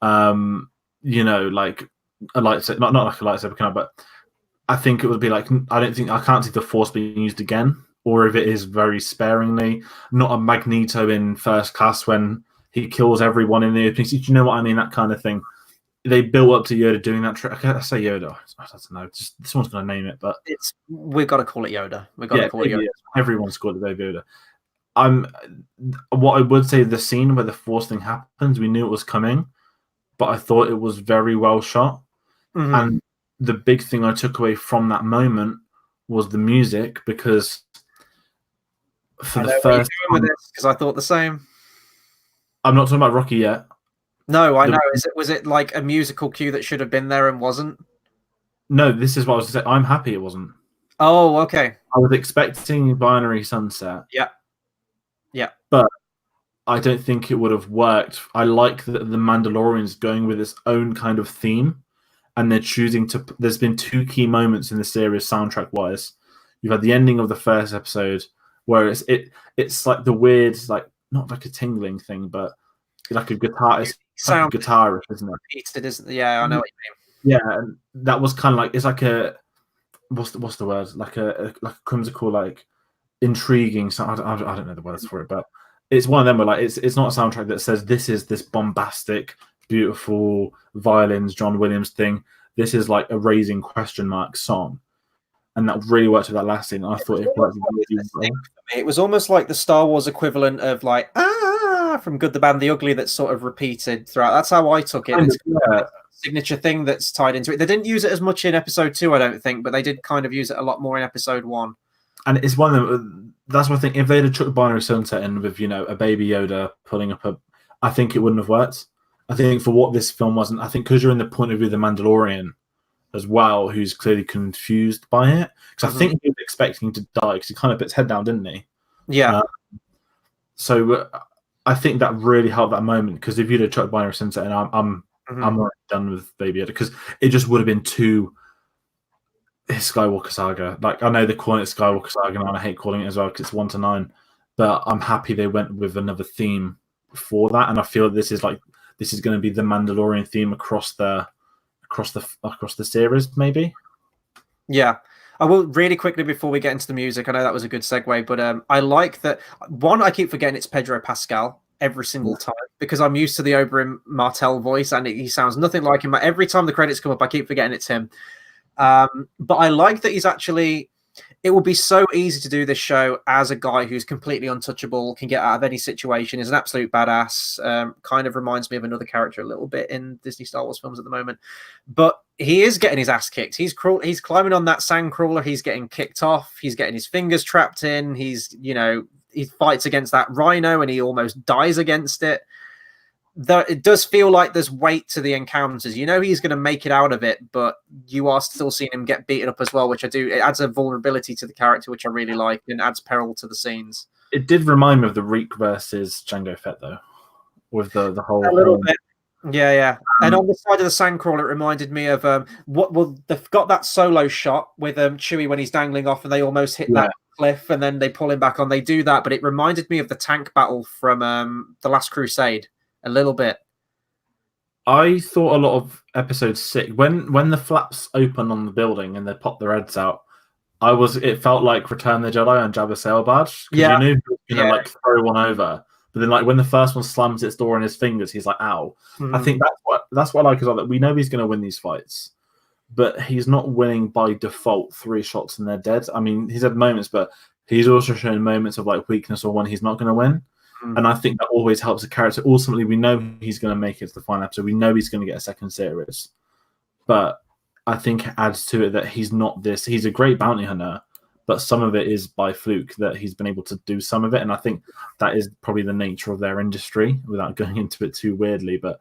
like a lightsaber, not like a lightsaber kind of, but I think it would be like, I can't see the Force being used again, or if it is very sparingly, not a Magneto in First Class when he kills everyone in the opening. Do you know what I mean? That kind of thing. They built up to Yoda doing that trick. I say Yoda. I don't know. Just someone's going to name it, but we've got to call it Yoda. We've got to call it Yoda. Everyone's called it Baby Yoda. What I would say, the scene where the Force thing happens, we knew it was coming, but I thought it was very well shot. And the big thing I took away from that moment was the music, because for the first time, because I thought the same. I'm not talking about Rocky yet. No, I know. Was it like a musical cue that should have been there and wasn't? No, this is what I was going to say. I'm happy it wasn't. Oh, okay. I was expecting Binary Sunset. Yeah. But I don't think it would have worked. I like that the Mandalorian's going with its own kind of theme, and they're choosing to. There's been 2 key moments in the series soundtrack-wise. You've had the ending of the first episode, where it's like the weird, like not like a tingling thing, but like a guitar. It's like a guitarish, isn't it? Yeah, I know what you mean. Yeah, and that was kind of like, it's like a what's the word? Like a whimsical, like intriguing. So I don't know the words for it, but it's one of them where like it's not a soundtrack that says this is this bombastic, beautiful violins, John Williams thing. This is like a raising question mark song, and that really worked with that last scene. I thought it worked really well. It was almost like the Star Wars equivalent of like from Good, the Bad, and the Ugly that's sort of repeated throughout. That's how I took it. It's a signature thing that's tied into it. They didn't use it as much in episode 2, I don't think, but they did kind of use it a lot more in episode 1. And it's one of them. That's what I think. If they'd have chucked Binary Sunset in with, a baby Yoda pulling up I think it wouldn't have worked. I think for what this film wasn't, I think because you're in the point of view of the Mandalorian as well, who's clearly confused by it. Because I think he was expecting to die because he kind of put his head down, didn't he? Yeah. So I think that really helped that moment, because if you'd have chucked Binary Sunset in, I'm already done with Baby Yoda, because it just would have been too Skywalker Saga. Like, I know they're calling it Skywalker Saga, and I hate calling it as well because it's 1 to 9. But I'm happy they went with another theme for that, and I feel this is going to be the Mandalorian theme across the series, maybe. Yeah. I will really quickly before we get into the music. I know that was a good segue, but I like that. One, I keep forgetting it's Pedro Pascal every single time because I'm used to the Oberyn Martell voice, and he sounds nothing like him. Every time the credits come up, I keep forgetting it's him. But I like that he's actually. It will be so easy to do this show as a guy who's completely untouchable, can get out of any situation, is an absolute badass. Kind of reminds me of another character a little bit in Disney Star Wars films at the moment. But he is getting his ass kicked. He's climbing on that sand crawler. He's getting kicked off. He's getting his fingers trapped in. He fights against that rhino and he almost dies against it. It does feel like there's weight to the encounters. He's going to make it out of it, but you are still seeing him get beaten up as well, which I do. It adds a vulnerability to the character, which I really like, and adds peril to the scenes. It did remind me of the Reek versus Jango Fett, though, with the whole. A little bit. Yeah. And on the side of the sandcrawler, it reminded me of they've got that solo shot with Chewie when he's dangling off and they almost hit that cliff and then they pull him back on. They do that, but it reminded me of the tank battle from The Last Crusade. A little bit. I thought a lot of episode 6 when the flaps open on the building and they pop their heads out. It felt like Return of the Jedi on Jabba's sail barge. Yeah, you knew he was gonna throw one over, but then when the first one slams its door in his fingers, he's like, "Ow!" Mm-hmm. I think that's what I like as well. That we know he's going to win these fights, but he's not winning by default. 3 shots and they're dead. I mean, he's had moments, but he's also shown moments of weakness or when he's not going to win. And I think that always helps a character. Ultimately, we know he's going to make it to the final episode. We know he's going to get a second series. But I think it adds to it that he's not this. He's a great bounty hunter, but some of it is by fluke that he's been able to do some of it. And I think that is probably the nature of their industry without going into it too weirdly. But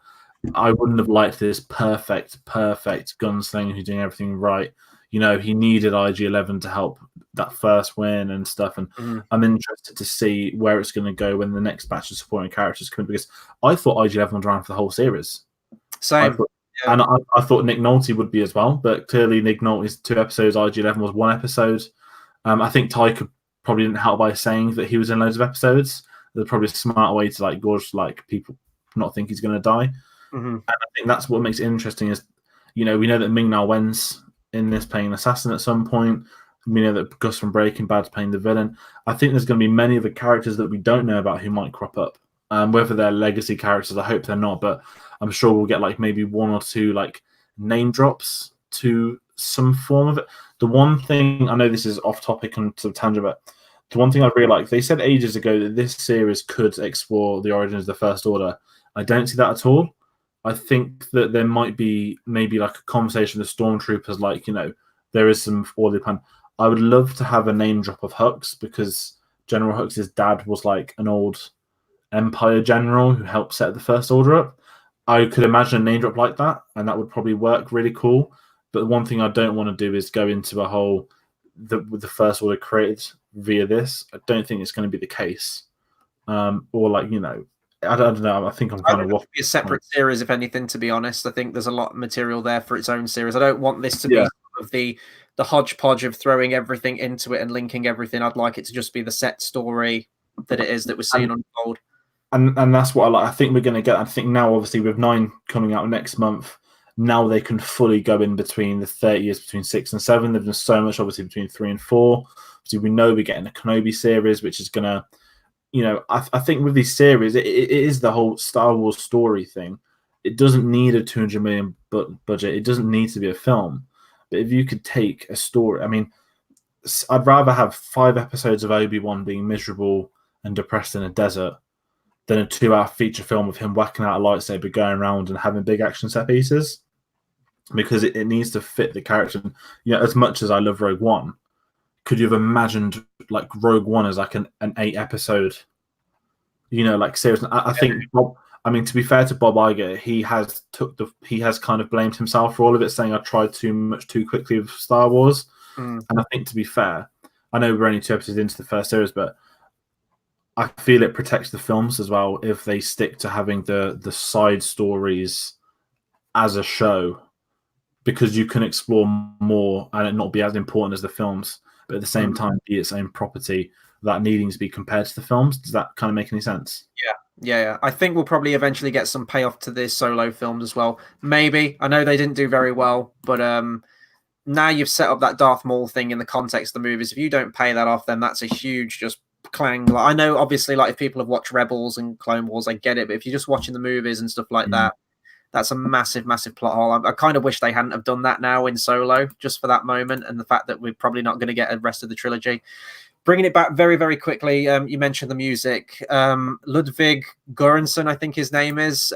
I wouldn't have liked this perfect gunslinger who's doing everything right. He needed IG-11 to help that first win and stuff. And I'm interested to see where it's going to go when the next batch of supporting characters come in, because I thought IG-11 was around for the whole series. Same. And I thought Nick Nolte would be as well, but clearly Nick Nolte's 2 episodes, IG-11 was 1 episode. I think Ty probably didn't help by saying that he was in loads of episodes. There's probably a smart way to gorge people not think he's going to die. And I think that's what makes it interesting is, we know that Ming-Na Wen's in this playing an assassin at some point. We know that Gus from Breaking Bad's playing the villain. I think there's going to be many of the characters that we don't know about who might crop up. Whether they're legacy characters, I hope they're not, but I'm sure we'll get maybe 1 or 2 name drops to some form of it. The one thing, I know this is off topic and sort of tangent, but the one thing I really like, they said ages ago that this series could explore the origins of the First Order. I don't see that at all. I think that there might be maybe a conversation with stormtroopers, there is some orderly plan. I would love to have a name drop of Hux, because General Hux' dad was an old Empire general who helped set the First Order up. I could imagine a name drop like that, and that would probably work really cool. But the one thing I don't want to do is go into a whole with the First Order created via this. I don't think it's going to be the case. I don't know. I think I'm kind of waffling. Be a separate series, if anything. To be honest, I think there's a lot of material there for its own series. I don't want this to be sort of the hodgepodge of throwing everything into it and linking everything. I'd like it to just be the set story that it is that we're seeing unfold. And that's what I like. I think we're going to get. I think now, obviously, with 9 coming out next month, now they can fully go in between the 30 years between 6 and 7. They've done so much, obviously, between 3 and 4. Obviously, we know we're getting a Kenobi series, which is going to. I think with these series, it is the whole Star Wars story thing. It doesn't need a $200 million budget. It doesn't need to be a film. But if you could take a story, I mean, I'd rather have 5 episodes of Obi-Wan being miserable and depressed in a desert than a 2-hour feature film of him whacking out a lightsaber, going around and having big action set pieces, because it needs to fit the character. As much as I love Rogue One, could you have imagined like Rogue One as like an 8-episode, like series? I think Bob. I mean, to be fair to Bob Iger, he has kind of blamed himself for all of it, saying I tried too much too quickly with Star Wars. And I think, to be fair, I know we're only 2 episodes into the first series, but I feel it protects the films as well if they stick to having the side stories as a show, because you can explore more and it not be as important as the films, but at the same time be its own property without needing to be compared to the films. Does that kind of make any sense? Yeah. I think we'll probably eventually get some payoff to this Solo films as well. Maybe. I know they didn't do very well, but now you've set up that Darth Maul thing in the context of the movies. If you don't pay that off, then that's a huge just clang. Like, I know, obviously, like if people have watched Rebels and Clone Wars, I get it. But if you're just watching the movies and stuff like that, that's a massive, massive plot hole. I kind of wish they hadn't have done that now in Solo, just for that moment, and the fact that we're probably not going to get a rest of the trilogy. Bringing it back very, very quickly, you mentioned the music. Ludwig Göransson, I think his name is,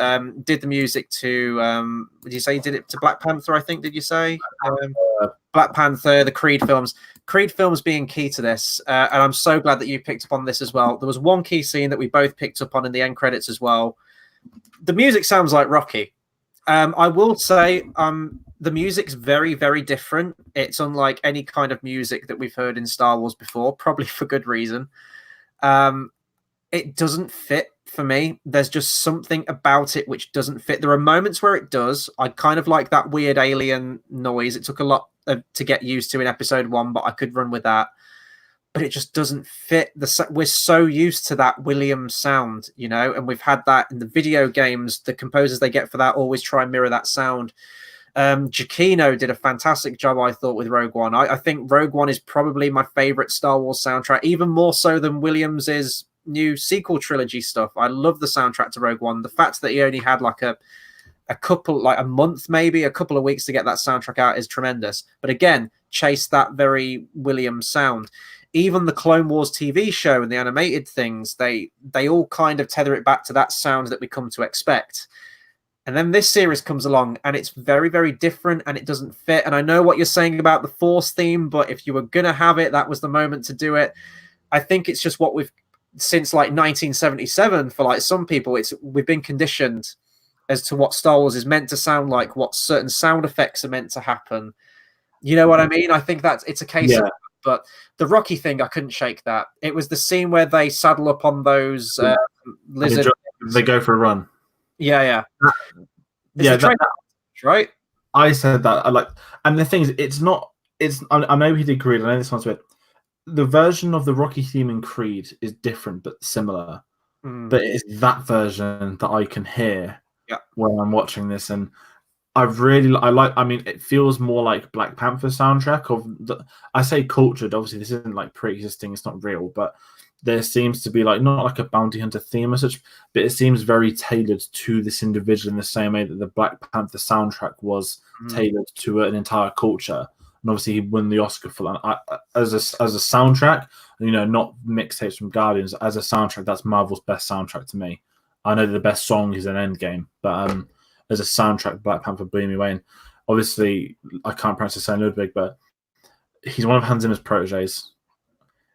did the music to, did you say he did it to Black Panther, I think, did you say? Black Panther, the Creed films. Creed films being key to this, and I'm so glad that you picked up on this as well. There was one key scene that we both picked up on in the end credits as well. The music sounds like Rocky. I will say the music's very, very different. It's unlike any kind of music that we've heard in Star Wars before, probably for good reason. It doesn't fit for me. There's just something about it which doesn't fit. There are moments where it does. I kind of like that weird alien noise. It took a lot to get used to in episode 1, but I could run with that. But it just doesn't fit. We're so used to that Williams sound, and we've had that in the video games. The composers they get for that always try and mirror that sound. Giacchino did a fantastic job, I thought, with Rogue One. I think Rogue One is probably my favorite Star Wars soundtrack, even more so than Williams's new sequel trilogy stuff. I love the soundtrack to Rogue One. The fact that he only had like a couple, like a month, maybe a couple of weeks to get that soundtrack out is tremendous. But again, chase that very Williams sound. Even the Clone Wars TV show and the animated things, they all kind of tether it back to that sound that we come to expect. And then this series comes along and it's very, very different and it doesn't fit. And I know what you're saying about the Force theme, but if you were going to have it, that was the moment to do it. I think it's just what we've, since like 1977, for like some people, we've been conditioned as to what Star Wars is meant to sound like, what certain sound effects are meant to happen. You know what I mean? I think it's a case of, but the Rocky thing, I couldn't shake that. It was the scene where they saddle up on those lizards. They go for a run. Yeah. Right? I said that. And the thing is, it's not. I know he did Creed. I know this one's weird. The version of the Rocky theme in Creed is different but similar. But it's that version that I can hear when I'm watching this, and I mean, it feels more like Black Panther soundtrack I say cultured. Obviously, this isn't like pre-existing. It's not real, but there seems to be like not like a bounty hunter theme as such, but it seems very tailored to this individual in the same way that the Black Panther soundtrack was tailored to an entire culture. And obviously, he won the Oscar for that as a soundtrack. Not mixtapes from Guardians. As a soundtrack, that's Marvel's best soundtrack to me. I know the best song is an Endgame, but as a soundtrack, Black Panther blew me away. And obviously, I can't pronounce his name, Ludwig, but he's one of Hans Zimmer's proteges.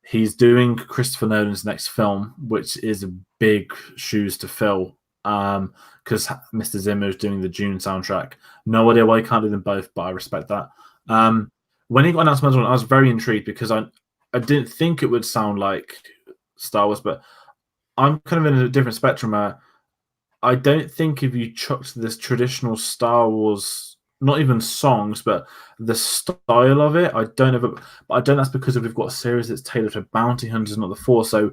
He's doing Christopher Nolan's next film, which is a big shoes to fill, because Mr. Zimmer is doing the Dune soundtrack. No idea why he can't do them both, but I respect that. When he got announced, I was very intrigued because I didn't think it would sound like Star Wars, but I'm kind of in a different spectrum. I don't think if you chucked this traditional Star Wars, not even songs, but the style of it, I don't know. But I don't know that's because we've got a series that's tailored to bounty hunters, not the Force. So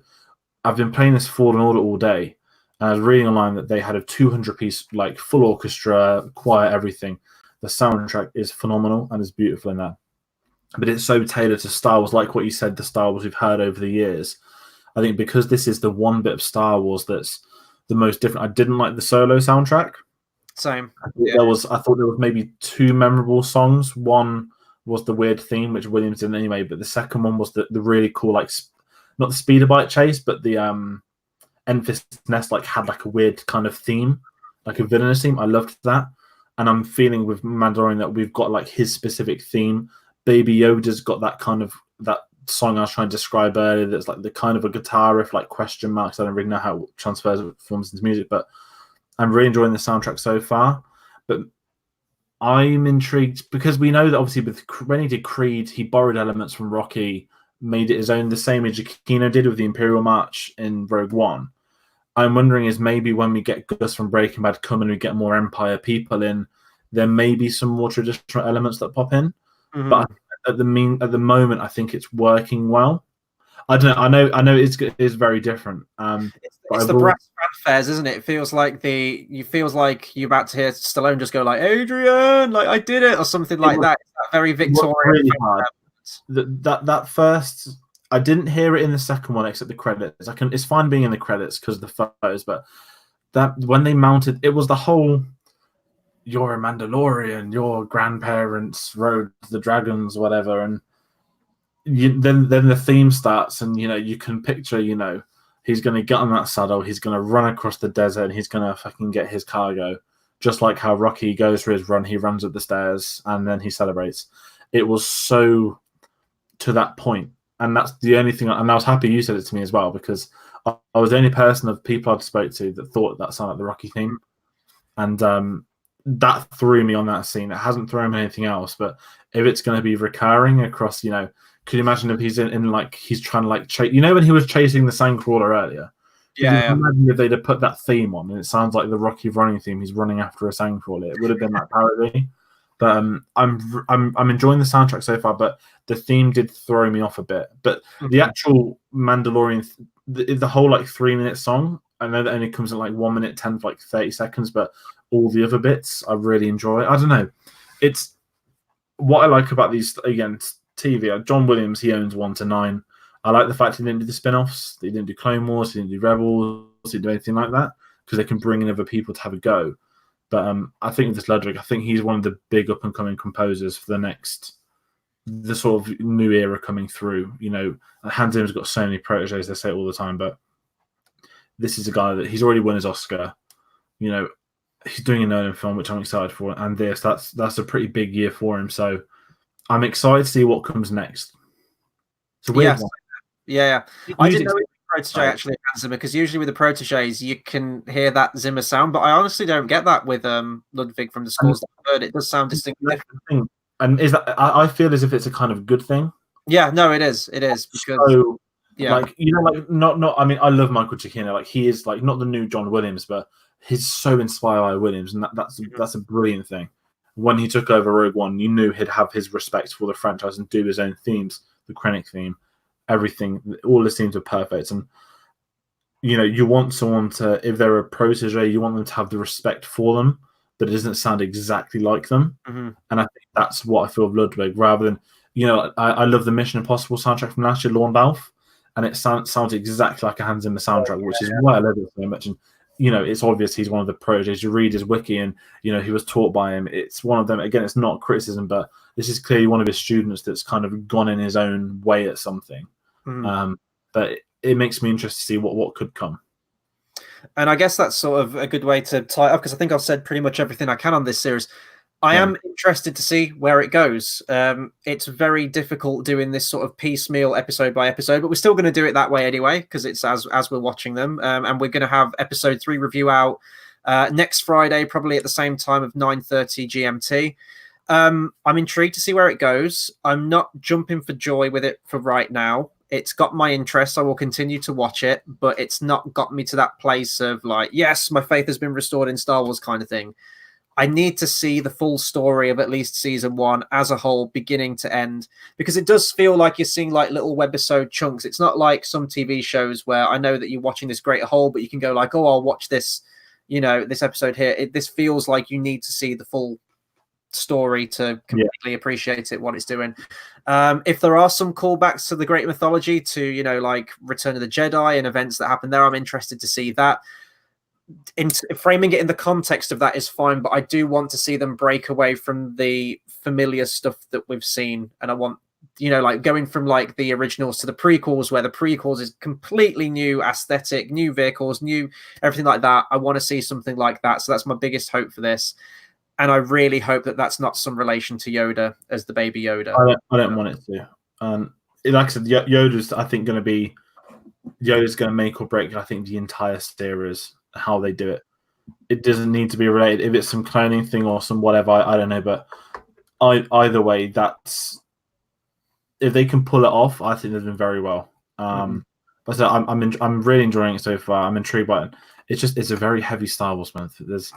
I've been playing this Fallen Order all day, and I was reading online that they had a 200-piece, like full orchestra, choir, everything. The soundtrack is phenomenal and is beautiful in that. But it's so tailored to Star Wars, like what you said, the Star Wars we've heard over the years. I think because this is the one bit of Star Wars that's the most different. I didn't like the Solo soundtrack. Same. I thought there was maybe 2 memorable songs. One was the weird theme, which Williams did anyway, but the second one was the really cool, like not the speeder bike chase, but the Enfys Nest like had like a weird kind of theme, like a villainous theme. I loved that, and I'm feeling with Mandalorian that we've got like his specific theme. Baby Yoda's got that kind of that song I was trying to describe earlier. That's like the kind of a guitar riff, like question marks. I don't really know how it transfers forms into music, but I'm really enjoying the soundtrack so far. But I'm intrigued because we know that obviously when he did Creed, he borrowed elements from Rocky, made it his own, the same as Giacchino did with the Imperial March in Rogue One. I'm wondering is maybe when we get Gus from Breaking Bad come and we get more Empire people in, there may be some more traditional elements that pop in. Mm-hmm. But at the moment, I think it's working well. I don't know. I know it's very different. It's the brass fanfares, isn't it? It feels like feels like you're about to hear Stallone just go like Adrian, like I did it, or something like that. It's that very Victorian. Really hard. That first, I didn't hear it in the second one except the credits. It's fine being in the credits because of the photos, but that when they mounted, it was the whole. You're a Mandalorian. Your grandparents rode the dragons, whatever, and then the theme starts, and you can picture, he's going to get on that saddle, he's going to run across the desert, and he's going to fucking get his cargo, just like how Rocky goes for his run. He runs up the stairs and then he celebrates. It was so to that point, and that's the only thing. And I was happy you said it to me as well, because I was the only person of people I'd spoke to that thought that sounded like the Rocky theme, and that threw me on that scene. It hasn't thrown me anything else, but if it's going to be recurring across, could you imagine if he's in like he's trying to like chase? When he was chasing the Sandcrawler earlier. Yeah. Imagine if they'd have put that theme on, and it sounds like the Rocky running theme. He's running after a Sandcrawler. It would have been like parody. But I'm enjoying the soundtrack so far. But the theme did throw me off a bit. But the actual Mandalorian, the whole like 3-minute song, I know that only comes in like 1 minute 10 for like 30 seconds, but all the other bits I really enjoy. I don't know. It's what I like about these, again, TV. John Williams, he owns 1 to 9. I like the fact he didn't do the spin-offs. He didn't do Clone Wars. He didn't do Rebels. He didn't do anything like that, because they can bring in other people to have a go. But I think with this Ludwig, I think he's one of the big up-and-coming composers for the sort of new era coming through. Hans Zimmer's got so many proteges, they say it all the time, but this is a guy that he's already won his Oscar. He's doing a Nolan film, which I'm excited for, and that's a pretty big year for him. So I'm excited to see what comes next. It's a weird one. Yeah. I didn't know it was a protege actually, Zimmer, because usually with the proteges you can hear that Zimmer sound, but I honestly don't get that with Ludwig from the scores that I've heard. It does sound distinctly different. And is that I feel as if it's a kind of good thing. Yeah, no, it is. It is because not. I mean, I love Michael Giacchino. Like, he is like not the new John Williams, but he's so inspired by Williams, and that's a brilliant thing. When he took over Rogue One, you knew he'd have his respect for the franchise and do his own themes, the Krennic theme, everything. All his themes are perfect, and you want someone to, if they're a protege, you want them to have the respect for them, but it doesn't sound exactly like them. Mm-hmm. And I think that's what I feel of Ludwig, rather than, I love the Mission Impossible soundtrack from last year, Lorne Balfe, and it sounds exactly like a Hans Zimmer soundtrack, which is why I love it so much. And it's obvious he's one of the proteges. You read his wiki, and he was taught by him. It's one of them. Again, it's not criticism, but this is clearly one of his students that's kind of gone in his own way at something. Mm-hmm. But it makes me interested to see what could come. And I guess that's sort of a good way to tie it up, because I think I've said pretty much everything I can on this series. I am interested to see where it goes. It's very difficult doing this sort of piecemeal episode by episode, but we're still going to do it that way anyway, because it's as we're watching them. And we're going to have episode 3 review out next Friday, probably at the same time of 9:30 GMT. I'm intrigued to see where it goes. I'm not jumping for joy with it for right now. It's got my interest. I will continue to watch it, but it's not got me to that place of like, yes, my faith has been restored in Star Wars kind of thing. I need to see the full story of at least season 1 as a whole, beginning to end, because it does feel like you're seeing like little webisode chunks. It's not like some TV shows where I know that you're watching this great whole, but you can go like, oh, I'll watch this, this episode here. This feels like you need to see the full story to completely appreciate it, what it's doing. If there are some callbacks to the great mythology, to like Return of the Jedi and events that happen there, I'm interested to see that. Framing it in the context of that is fine, but I do want to see them break away from the familiar stuff that we've seen, and I want you know, like going from like the originals to the prequels, where the prequels is completely new aesthetic, new vehicles, new everything like that. I want to see something like that. So that's my biggest hope for this. And I really hope that that's not some relation to Yoda as the baby Yoda. I don't want it to. Like I said, Yoda's, I think, going to make or break, I think, the entire series, how they do it. It doesn't need to be related. If it's some cloning thing or some whatever, I don't know. But either way, that's if they can pull it off, I think they've done very well. But so I'm really enjoying it so far. I'm intrigued by it. It's a very heavy Star Wars month. There's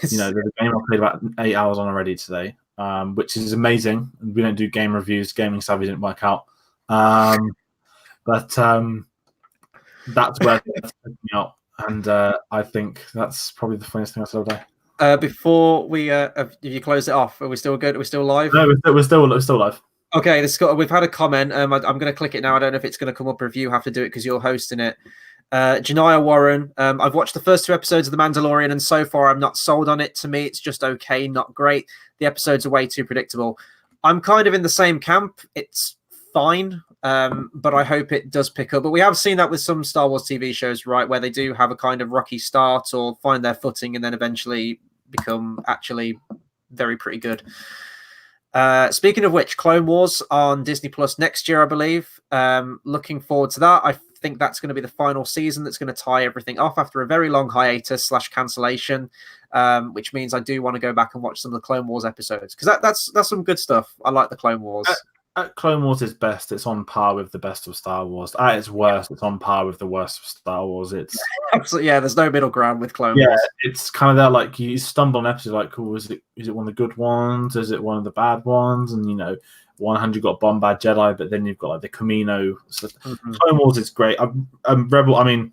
there's a game I played about 8 hours on already today, which is amazing. We don't do game reviews. Gaming Savvy didn't work out, but that's where it's taking me out, and I think that's probably the funniest thing I said all day. Before we, if you close it off, are we still good? Are we still live? No, we're still live. Okay, we've had a comment. I'm going to click it now. I don't know if it's going to come up, or if you have to do it because you're hosting it. Janiyah Warren, I've watched the first 2 episodes of The Mandalorian, and so far I'm not sold on it. To me, it's just okay, not great. The episodes are way too predictable. I'm kind of in the same camp. It's fine, but I hope it does pick up. But we have seen that with some Star Wars TV shows, right, where they do have a kind of rocky start or find their footing and then eventually become actually very pretty good. Speaking of which, Clone Wars on Disney Plus next year, I believe. Looking forward to that. I think that's going to be the final season that's going to tie everything off after a very long hiatus / cancellation, which means I do want to go back and watch some of the Clone Wars episodes because that's some good stuff. I like the Clone Wars. At Clone Wars is best. It's on par with the best of Star Wars. At its worst, it's on par with the worst of Star Wars. It's absolutely, yeah. There's no middle ground with Clone Wars. It's kind of that, like, you stumble on an episode like, cool, is it one of the good ones? Is it one of the bad ones? And 100 got Bombad Jedi, but then you've got like the Camino. So Clone Wars is great. Rebel. I mean,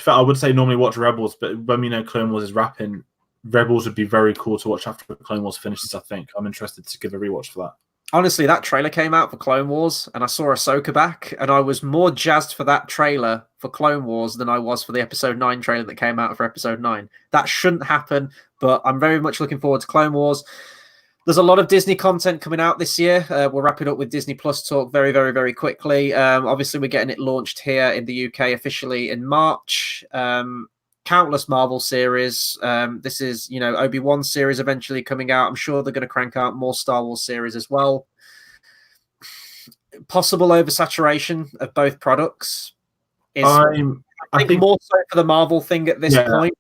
I would say normally watch Rebels, but when Clone Wars is wrapping, Rebels would be very cool to watch after Clone Wars finishes. I think I'm interested to give a rewatch for that. Honestly, that trailer came out for Clone Wars, and I saw Ahsoka back, and I was more jazzed for that trailer for Clone Wars than I was for the Episode 9 trailer that came out for Episode 9. That shouldn't happen, but I'm very much looking forward to Clone Wars. There's a lot of Disney content coming out this year. We'll wrap it up with Disney Plus talk very, very, very quickly. Obviously, we're getting it launched here in the UK officially in March. Countless Marvel series. This is, Obi-Wan series eventually coming out. I'm sure they're going to crank out more Star Wars series as well. Possible oversaturation of both products. I think more so for the Marvel thing at this point.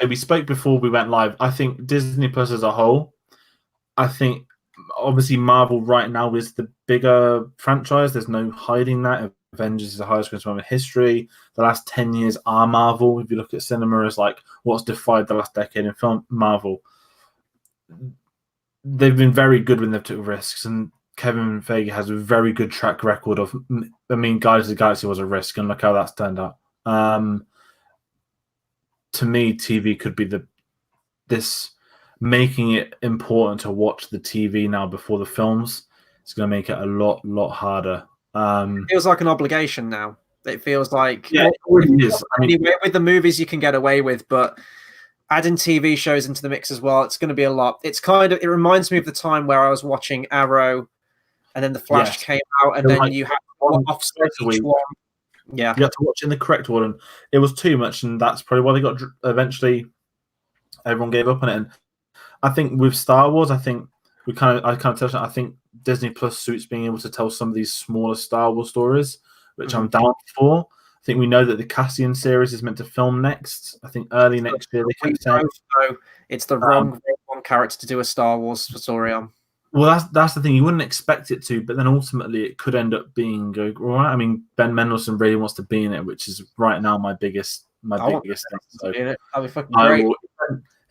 We spoke before we went live. I think Disney Plus as a whole, I think obviously Marvel right now is the bigger franchise. There's no hiding that. Avengers is the highest grossing film in history. The last 10 years are Marvel. If you look at cinema as like what's defied the last decade in film, Marvel. They've been very good when they've took risks, and Kevin Feige has a very good track record of. Guardians of the Galaxy was a risk, and look how that's turned out. To me, TV could be this making it important to watch the TV now before the films. It's going to make it a lot harder. It feels like an obligation now. It feels like it really is. Anyway, with the movies you can get away with, but adding TV shows into the mix as well, it's going to be a lot. It reminds me of the time where I was watching Arrow, and then The Flash came out, and then you had to offset each one. Yeah, you have to watch in the correct order, and it was too much, and that's probably why they got eventually. Everyone gave up on it, and I think with Star Wars, I think I kind of touched on. I think Disney Plus suits being able to tell some of these smaller Star Wars stories, which I'm down for. I think we know that the Cassian series is meant to film next. I think early next year. They kept saying it's the wrong character to do a Star Wars story on. Well, that's the thing. You wouldn't expect it to, but then ultimately it could end up being all right. I mean, Ben Mendelsohn really wants to be in it, which is right now my biggest thing. So that'd be fucking great.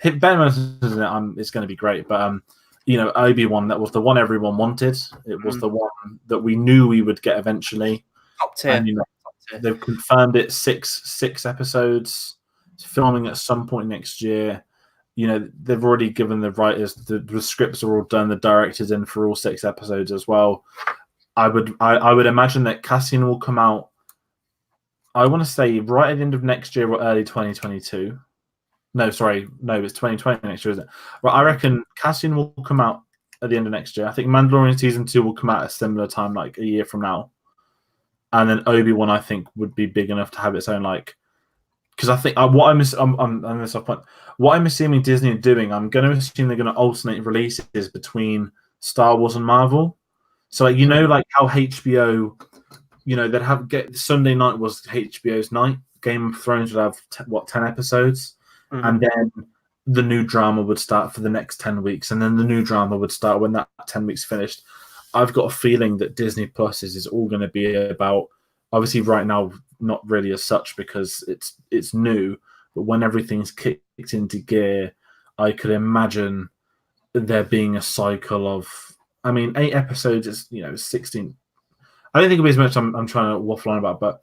Ben Mendelsohn's in it. It's going to be great, but Obi-Wan, that was the one everyone wanted. It was the one that we knew we would get eventually. Top tier. And, they've confirmed it. Six episodes. It's filming at some point next year. They've already given the writers the scripts are all done. The directors in for all 6 episodes as well. I would imagine that Cassian will come out. I want to say right at the end of next year or early 2022. No, it's 2020 next year, isn't it? Well, I reckon Cassian will come out at the end of next year. I think Mandalorian season 2 will come out at a similar time, like a year from now. And then Obi-Wan, I think, would be big enough to have its own, like, because I think what I'm assuming Disney are doing, I'm going to assume they're going to alternate releases between Star Wars and Marvel. So, like, like how HBO, they'd get Sunday night was HBO's night. Game of Thrones would have 10 episodes, and then the new drama would start for the next 10 weeks, and then the new drama would start when that 10 weeks finished. I've got a feeling that Disney Plus is all going to be about, obviously right now, not really as such because it's new, but when everything's kicked into gear, I could imagine there being a cycle of, 8 episodes is, 16. I don't think it'll be as much I'm trying to waffle on about, but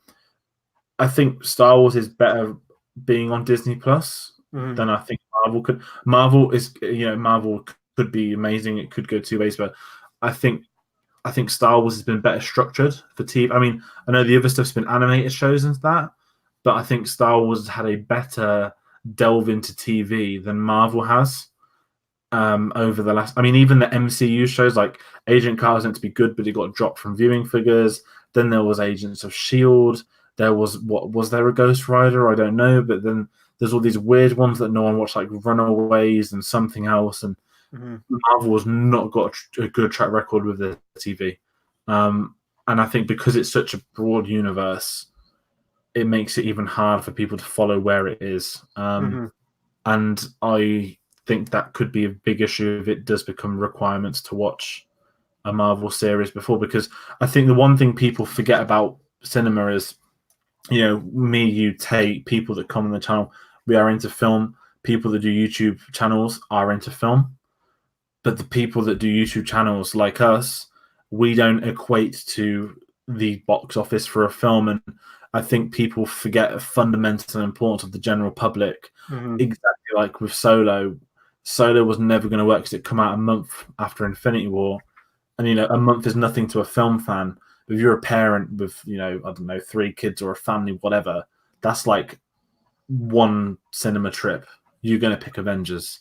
I think Star Wars is better being on Disney Plus than I think Marvel could. Marvel could be amazing. It could go two ways, but I think Star Wars has been better structured for TV. I know the other stuff's been animated shows and that, but I think Star Wars has had a better delve into TV than Marvel has over the last. Even the MCU shows like Agent Carter was meant to be good, but it got dropped from viewing figures. Then there was Agents of S.H.I.E.L.D. There was there a Ghost Rider? I don't know, but then there's all these weird ones that no one watched, like Runaways and something else, and Marvel has not got a good track record with the TV. And I think because it's such a broad universe, it makes it even hard for people to follow where it is. And I think that could be a big issue if it does become requirements to watch a Marvel series before, because I think the one thing people forget about cinema is, me, you, Tate, people that come on the channel, we are into film. People that do YouTube channels are into film. But the people that do YouTube channels like us, we don't equate to the box office for a film. And I think people forget a fundamental importance of the general public. Exactly like with Solo. Solo was never going to work because it come out a month after Infinity War. And, a month is nothing to a film fan. If you're a parent with, 3 kids or a family, whatever, that's like one cinema trip. You're going to pick Avengers.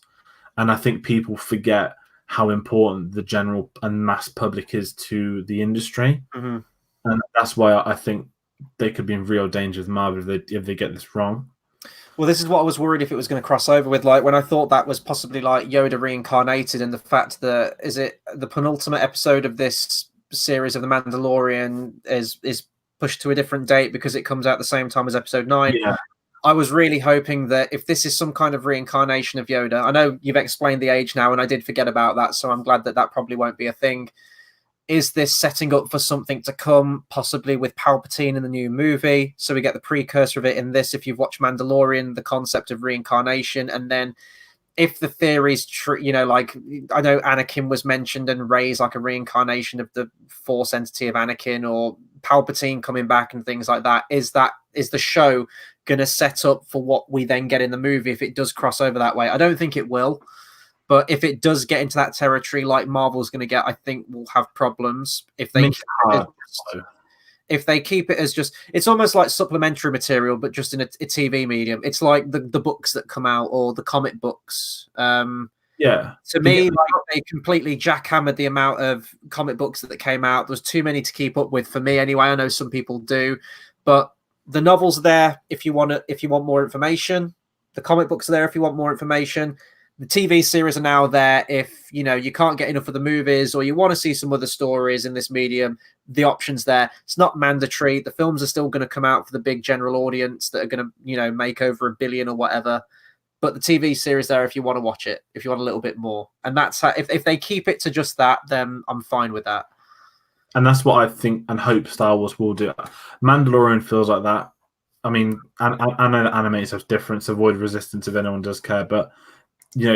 And I think people forget how important the general and mass public is to the industry. And that's why I think they could be in real danger with Marvel if they get this wrong. Well, this is what I was worried if it was going to cross over with, like when I thought that was possibly like Yoda reincarnated, and the fact that is it the penultimate episode of this series of The Mandalorian is pushed to a different date because it comes out the same time as episode 9. Yeah. I was really hoping that if this is some kind of reincarnation of Yoda, I know you've explained the age now, and I did forget about that, so I'm glad that probably won't be a thing. Is this setting up for something to come, possibly with Palpatine in the new movie? So we get the precursor of it in this. If you've watched Mandalorian, the concept of reincarnation, and then if the theory's true, like I know Anakin was mentioned and Rey's like a reincarnation of the Force entity of Anakin, or Palpatine coming back and things like that. Is the show going to set up for what we then get in the movie if it does cross over that way? I don't think it will. But if it does get into that territory like Marvel's going to get, I think we'll have problems if they keep it as just, it's almost like supplementary material, but just in a TV medium. It's like the books that come out or the comic books. To me, like, they completely jackhammered the amount of comic books that came out. There was too many to keep up with for me anyway. I know some people do, but the novels are there if you want more information. The comic books are there if you want more information. The TV series are now there if, you can't get enough of the movies or you want to see some other stories in this medium, the option's there. It's not mandatory. The films are still going to come out for the big general audience that are going to, make over $1 billion or whatever. But the TV series there if you want to watch it, if you want a little bit more. And that's how, if they keep it to just that, then I'm fine with that. And that's what I think and hope Star Wars will do. Mandalorian feels like that. I know that animators have difference, avoid resistance if anyone does care, but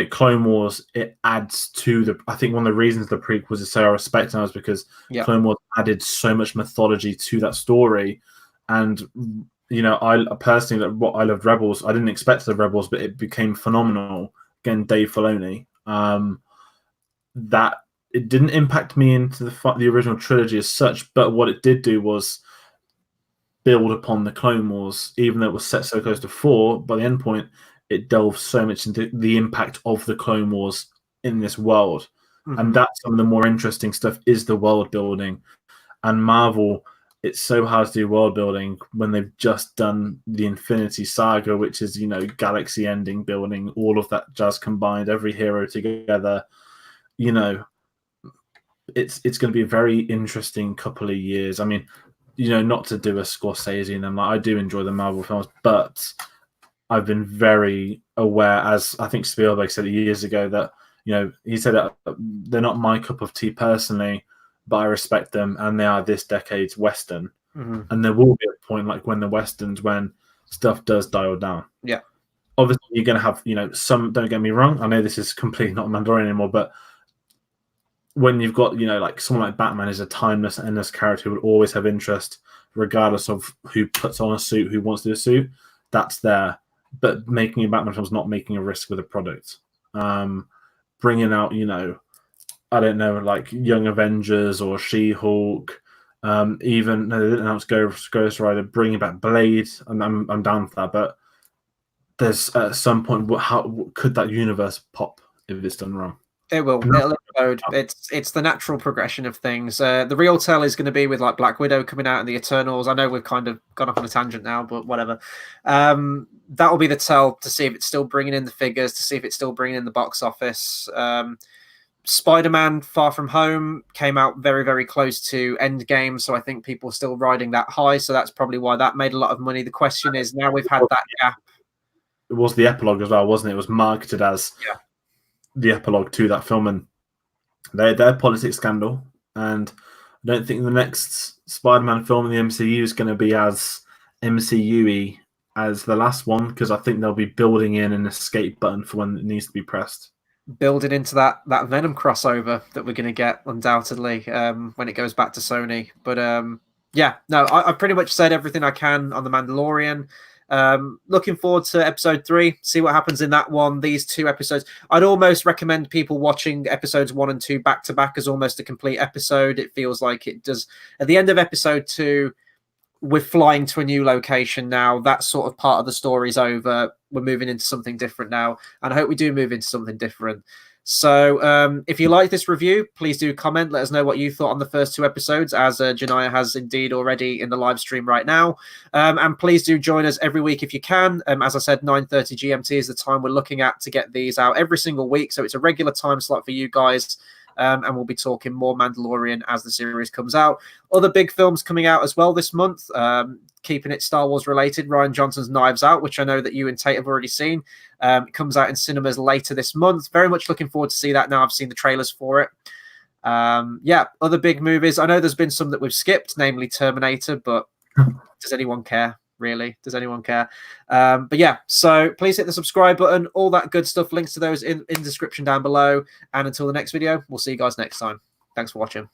Clone Wars, it adds to I think one of the reasons the prequels is so respected now is because Clone Wars added so much mythology to that story. And, I personally, I loved Rebels. I didn't expect the Rebels, but it became phenomenal. Again, Dave Filoni. That it didn't impact me into the original trilogy as such, but what it did do was build upon the Clone Wars, even though it was set so close to 4. By the end point, it delves so much into the impact of the Clone Wars in this world. And that's some of the more interesting stuff is the world building. And Marvel, it's so hard to do world building when they've just done the Infinity Saga, which is, you know, galaxy ending building, all of that jazz combined, every hero together. You know, it's going to be a very interesting couple of years. I mean, you know, not to do a Scorsese and them, like, I do enjoy the Marvel films, but I've been very aware, as I think Spielberg said years ago, that, you know, he said that they're not my cup of tea personally, but I respect them, and they are this decade's Western. And there will be a point, like when the Westerns, when stuff does dial down. Yeah. Obviously, you're going to have, you know, some, don't get me wrong, I know this is completely not Mandalorian anymore, but when you've got, you know, like someone like Batman is a timeless, endless character who will always have interest, regardless of who puts on a suit, who wants to do a suit, that's there. But making a Batman film is not making a risk with a product. Bringing out, you know, I don't know, like Young Avengers or She-Hulk, even no, they didn't announce Ghost Rider, bringing back Blade. I'm down for that, but there's at some point, how could that universe pop if it's done wrong? It will. It'll explode. It's the natural progression of things. The real tell is going to be with like Black Widow coming out and the Eternals. I know we've kind of gone off on a tangent now, but whatever. That will be the tell to see if it's still bringing in the figures, to see if it's still bringing in the box office. Spider-Man Far From Home came out very, very close to Endgame, so I think people are still riding that high, so that's probably why that made a lot of money. The question is, now we've had that gap. It was the epilogue as well, wasn't it? It was marketed as the epilogue to that film, and their politics scandal. And I don't think the next Spider-Man film in the MCU is going to be as MCU-y as the last one, because I think they'll be building in an escape button for when it needs to be pressed. Building into that Venom crossover that we're going to get undoubtedly when it goes back to Sony. But yeah, no, I pretty much said everything I can on The Mandalorian. Looking forward to episode 3, see what happens in that one. These 2 episodes, I'd almost recommend people watching episodes 1 and 2 back to back as almost a complete episode. It feels like it does. At the end of episode 2, we're flying to a new location now. That sort of part of the story's over. We're moving into something different now, and I hope we do move into something different. So if you like this review, please do comment. Let us know what you thought on the first 2 episodes, as Janaya has indeed already in the live stream right now. And please do join us every week if you can. As I said, 9:30 GMT is the time we're looking at to get these out every single week. So it's a regular time slot for you guys. And we'll be talking more Mandalorian as the series comes out. Other big films coming out as well this month. Keeping it Star Wars related, Rian Johnson's Knives Out, which I know that you and Tate have already seen. It comes out in cinemas later this month. Very much looking forward to see that now. I've seen the trailers for it. Yeah, other big movies. I know there's been some that we've skipped, namely Terminator, but does anyone care? Really? Does anyone care? But yeah, so please hit the subscribe button, all that good stuff. Links to those in the description down below. And until the next video, we'll see you guys next time. Thanks for watching.